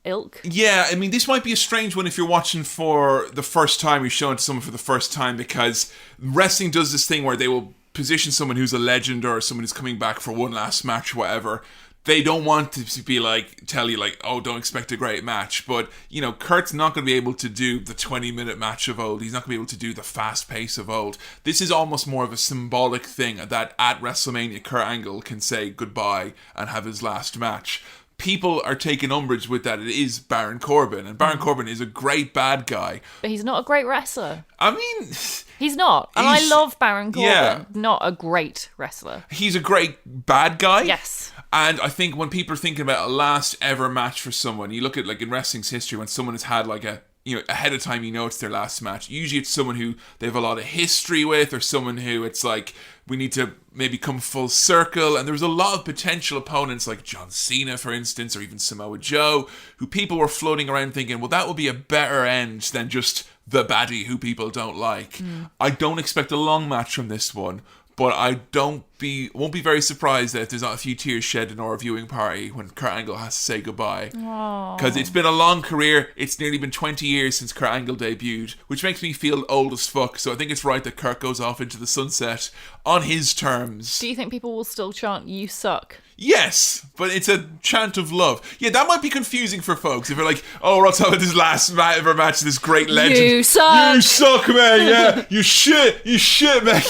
ilk. Yeah, I mean, this might be a strange one if you're watching for the first time, you're showing to someone for the first time, because wrestling does this thing where they will position someone who's a legend or someone who's coming back for one last match or whatever. They don't want to be like, tell you like, oh, don't expect a great match. But, you know, Kurt's not going to be able to do the 20-minute match of old. He's not going to be able to do the fast pace of old. This is almost more of a symbolic thing that at WrestleMania, Kurt Angle can say goodbye and have his last match. People are taking umbrage with that. It is Baron Corbin, and Baron Corbin is a great bad guy. But he's not a great wrestler. I mean, he's not. And I love Baron Corbin. Yeah. Not a great wrestler. He's a great bad guy. Yes. And I think when people are thinking about a last ever match for someone, you look at like in wrestling's history, when someone has had like a, you know, ahead of time, you know it's their last match. Usually it's someone who they have a lot of history with, or someone who it's like, we need to maybe come full circle. And there was a lot of potential opponents like John Cena, for instance, or even Samoa Joe, who people were floating around thinking, well, that would be a better end than just the baddie who people don't like. I don't expect a long match from this one, but I won't be very surprised that if there's not a few tears shed in our viewing party when Kurt Angle has to say goodbye. Because it's been a long career. It's nearly been 20 years since Kurt Angle debuted, which makes me feel old as fuck. So I think it's right that Kurt goes off into the sunset on his terms. Do you think people will still chant, "You suck"? Yes, but it's a chant of love. Yeah, that might be confusing for folks. If they're like, oh, we're all talking about this last ever match, this great legend. You suck! You suck, man, yeah. You shit, man.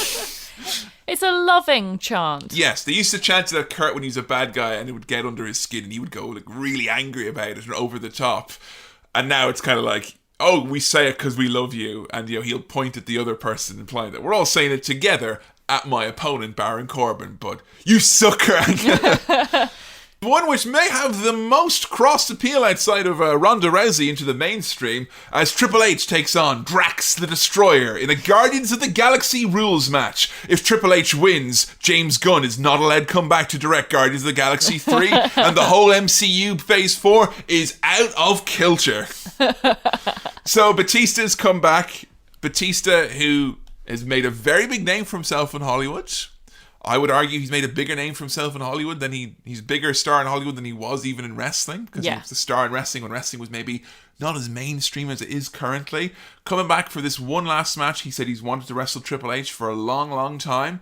It's a loving chant. Yes, they used to chant it at Kurt when he was a bad guy, and it would get under his skin, and he would go like really angry about it and over the top. And now it's kind of like, oh, we say it because we love you, and you know he'll point at the other person, implying that we're all saying it together at my opponent Baron Corbin. But you sucker. One which may have the most cross appeal outside of Ronda Rousey into the mainstream, as Triple H takes on Drax the Destroyer in a Guardians of the Galaxy rules match. If Triple H wins, James Gunn is not allowed to come back to direct Guardians of the Galaxy 3, and the whole MCU Phase 4 is out of kilter. So Batista's come back. Batista, who has made a very big name for himself in Hollywood. I would argue he's made a bigger name for himself in Hollywood than he's a bigger star in Hollywood than he was even in wrestling, because he was the star in wrestling when wrestling was maybe not as mainstream as it is currently. Coming back for this one last match, he said he's wanted to wrestle Triple H for a long, long time.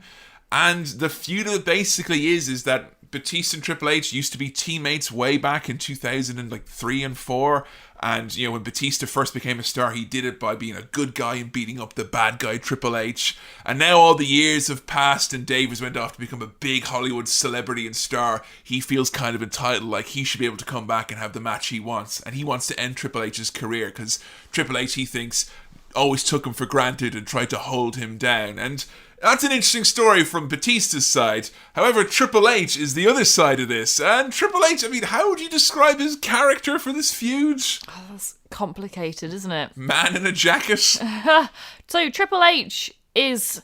And the feud of it basically is that Batista and Triple H used to be teammates way back in 2003 and 4. And, you know, when Batista first became a star, he did it by being a good guy and beating up the bad guy, Triple H. And now all the years have passed and Dave has went off to become a big Hollywood celebrity and star. He feels kind of entitled, like he should be able to come back and have the match he wants. And he wants to end Triple H's career because Triple H, he thinks, always took him for granted and tried to hold him down. And that's an interesting story from Batista's side. However, Triple H is the other side of this. And Triple H, I mean, how would you describe his character for this feud? Oh, that's complicated, isn't it? Man in a jacket. So Triple H is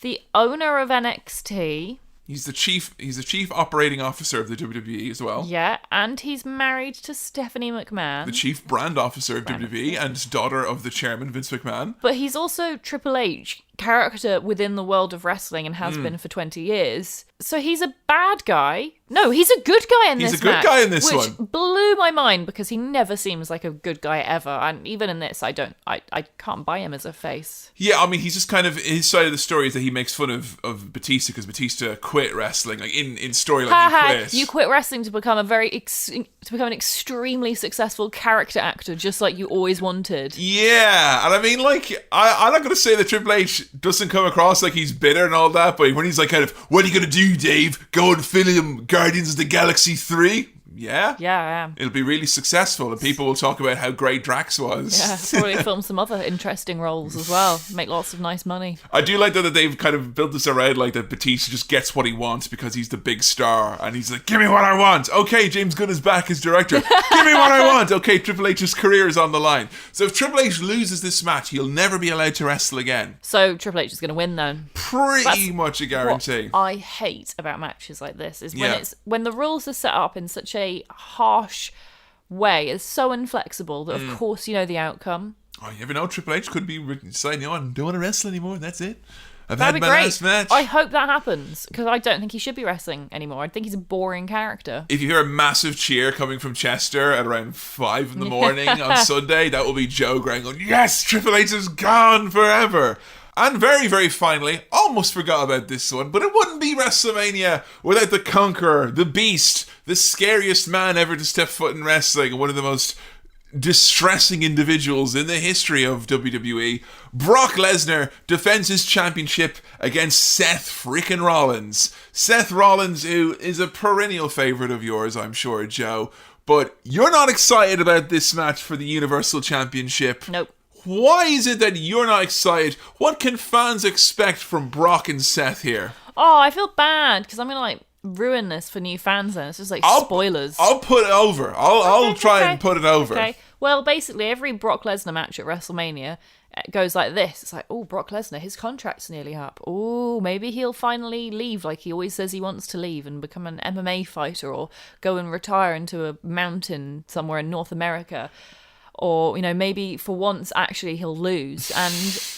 the owner of NXT. He's the chief operating officer of the WWE as well. Yeah, and he's married to Stephanie McMahon. The chief brand officer of WWE and daughter of the chairman, Vince McMahon. But he's also Triple H. character within the world of wrestling and has been for 20 years. So he's a bad guy. No, he's a good guy in this match. He's a good guy in this one. Which blew my mind because he never seems like a good guy ever. And even in this, I can't buy him as a face. Yeah, I mean, he's just kind of, his side of the story is that he makes fun of Batista because Batista quit wrestling. Like in storyline, he quit. You quit wrestling to become an extremely successful character actor, just like you always wanted. Yeah, and I mean, like, I'm not going to say that Triple H doesn't come across like he's bitter and all that, but when he's like kind of, what are you going to do, Dave? Go and film Guardians of the Galaxy 3? Yeah. Yeah, I am. It'll be really successful and people will talk about how great Drax was. Yeah, probably film some other interesting roles as well. Make lots of nice money. I do like that they've kind of built this around like that Batista just gets what he wants because he's the big star and he's like, give me what I want. Okay, James Gunn is back as director. Give me what I want. Okay, Triple H's career is on the line. So if Triple H loses this match, he'll never be allowed to wrestle again. So Triple H is going to win then. Pretty much a guarantee. What I hate about matches like this is when the rules are set up in such a harsh way, it's so inflexible that of course you know the outcome. Oh, you never know. Triple H could be deciding, I don't want to wrestle anymore. That's it. That'd be great. Last match. I hope that happens because I don't think he should be wrestling anymore. I think he's a boring character. If you hear a massive cheer coming from Chester at around 5 in the morning on Sunday, that will be Joe Grant going, yes, Triple H is gone forever. And very, very finally, almost forgot about this one, but it wouldn't be WrestleMania without the Conqueror, the Beast, the scariest man ever to step foot in wrestling, one of the most distressing individuals in the history of WWE. Brock Lesnar defends his championship against Seth freaking Rollins. Seth Rollins, who is a perennial favorite of yours, I'm sure, Joe. But you're not excited about this match for the Universal Championship. Nope. Why is it that you're not excited? What can fans expect from Brock and Seth here? Oh, I feel bad because I'm going to ruin this for new fans then. It's just spoilers. I'll put it over. I'll try and put it over. Okay. Well, basically, every Brock Lesnar match at WrestleMania goes like this. It's like, oh, Brock Lesnar, his contract's nearly up. Oh, maybe he'll finally leave like he always says he wants to leave and become an MMA fighter or go and retire into a mountain somewhere in North America. Or, maybe for once, actually, he'll lose. And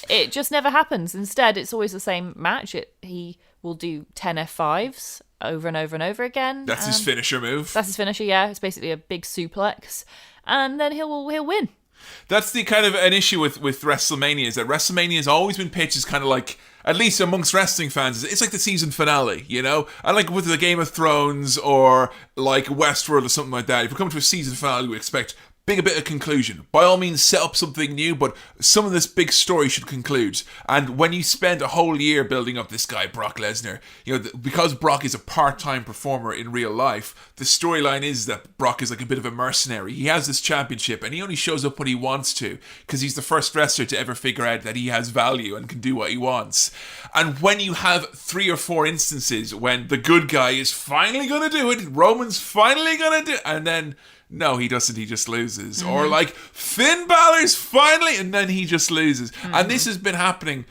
it just never happens. Instead, it's always the same match. He will do 10 F5s over and over and over again. That's his finisher move. That's his finisher, yeah. It's basically a big suplex. And then he'll win. That's the kind of an issue with WrestleMania, is that WrestleMania has always been pitched as kind of like, at least amongst wrestling fans, it's like the season finale, And like with the Game of Thrones or like Westworld or something like that, if we come to a season finale, we expect a bit of conclusion. By all means, set up something new, but some of this big story should conclude. And when you spend a whole year building up this guy, Brock Lesnar, because Brock is a part-time performer in real life, the storyline is that Brock is like a bit of a mercenary. He has this championship, and he only shows up when he wants to, because he's the first wrestler to ever figure out that he has value and can do what he wants. And when you have 3 or 4 instances when the good guy is finally going to do it, Roman's finally going to do it, and then no, he doesn't, he just loses. Mm-hmm. Or like, Finn Balor's finally, and then he just loses. Mm-hmm. And this has been happening,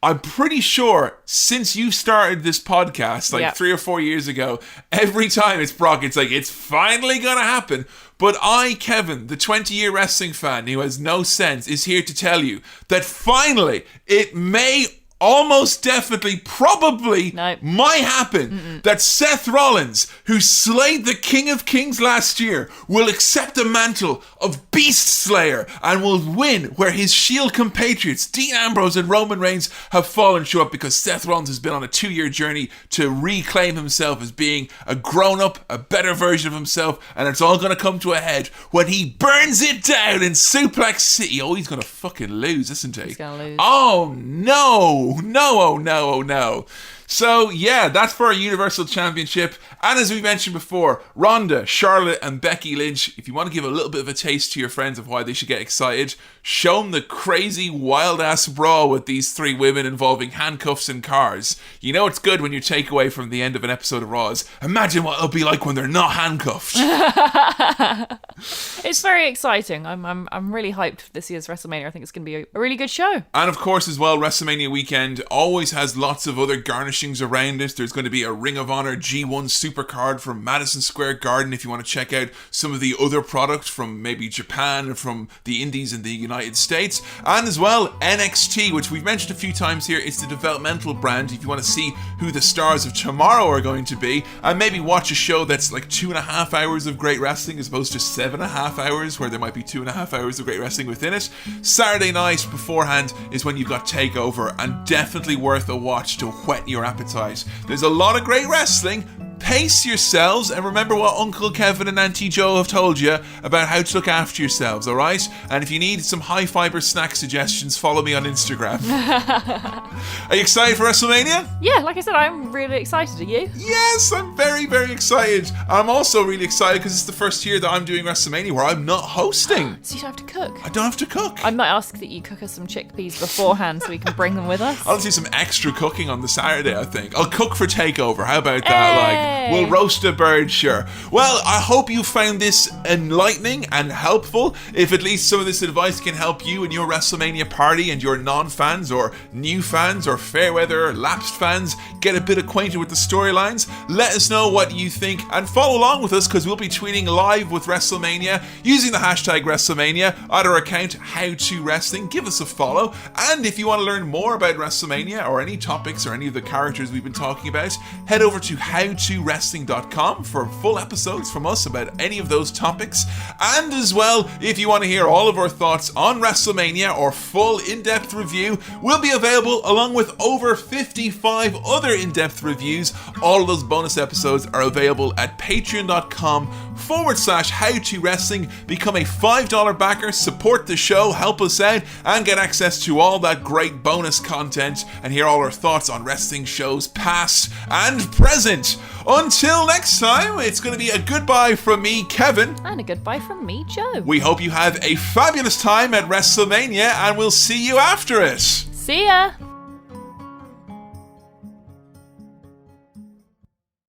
I'm pretty sure, since you started this podcast, 3 or 4 years ago. Every time it's Brock, it's like, it's finally gonna happen. But I, Kevin, the 20-year wrestling fan who has no sense, is here to tell you that finally, it may almost definitely, probably, might happen that Seth Rollins, who slayed the King of Kings last year, will accept the mantle of Beast Slayer and will win where his Shield compatriots, Dean Ambrose and Roman Reigns, have fallen short because Seth Rollins has been on a 2-year journey to reclaim himself as being a grown-up, a better version of himself, and it's all going to come to a head when he burns it down in Suplex City. Oh, he's going to fucking lose, isn't he? He's going to lose. Oh, no. No. So, yeah, that's for our Universal Championship. And as we mentioned before, Ronda, Charlotte, and Becky Lynch, if you want to give a little bit of a taste to your friends of why they should get excited, show them the crazy, wild-ass brawl with these 3 women involving handcuffs and cars. You know it's good when your takeaway from the end of an episode of Raw is, imagine what it'll be like when they're not handcuffed. It's very exciting. I'm really hyped for this year's WrestleMania. I think it's going to be a really good show. And of course, as well, WrestleMania weekend always has lots of other garnishing furnishings around it. There's going to be a Ring of Honor G1 Supercard from Madison Square Garden if you want to check out some of the other product from maybe Japan or from the Indies in the United States. And as well, NXT, which we've mentioned a few times here. It's the developmental brand if you want to see who the stars of tomorrow are going to be, and maybe watch a show that's like 2.5 hours of great wrestling as opposed to 7.5 hours where there might be 2.5 hours of great wrestling within it. Saturday night beforehand is when you've got TakeOver, and definitely worth a watch to whet your appetite. There's a lot of great wrestling. Pace yourselves and remember what Uncle Kevin and Auntie Jo have told you about how to look after yourselves, alright? And if you need some high fiber snack suggestions, follow me on Instagram. Are you excited for WrestleMania? Yeah, like I said, I'm really excited. Are you? Yes, I'm very, very excited. I'm also really excited because it's the first year that I'm doing WrestleMania where I'm not hosting. So you don't have to cook? I don't have to cook. I might ask that you cook us some chickpeas beforehand so we can bring them with us. I'll do some extra cooking on the Saturday, I think. I'll cook for TakeOver. How about that? We'll roast a bird, sure. Well, I hope you found this enlightening and helpful. If at least some of this advice can help you in your WrestleMania party and your non-fans or new fans or fair weather or lapsed fans get a bit acquainted with the storylines, let us know what you think and follow along with us because we'll be tweeting live with WrestleMania using the hashtag WrestleMania at our account HowToWrestling. Give us a follow. And if you want to learn more about WrestleMania or any topics or any of the characters we've been talking about, head over to HowToWrestling.com for full episodes from us about any of those topics. And as well, if you want to hear all of our thoughts on WrestleMania or full in-depth review, will be available along with over 55 other in-depth reviews. All of those bonus episodes are available at patreon.com/HowToWrestling. Become a $5 backer, support the show, help us out, and get access to all that great bonus content and hear all our thoughts on wrestling shows past and present. Until next time, it's going to be a goodbye from me, Kevin. And a goodbye from me, Jo. We hope you have a fabulous time at WrestleMania, and we'll see you after it. See ya!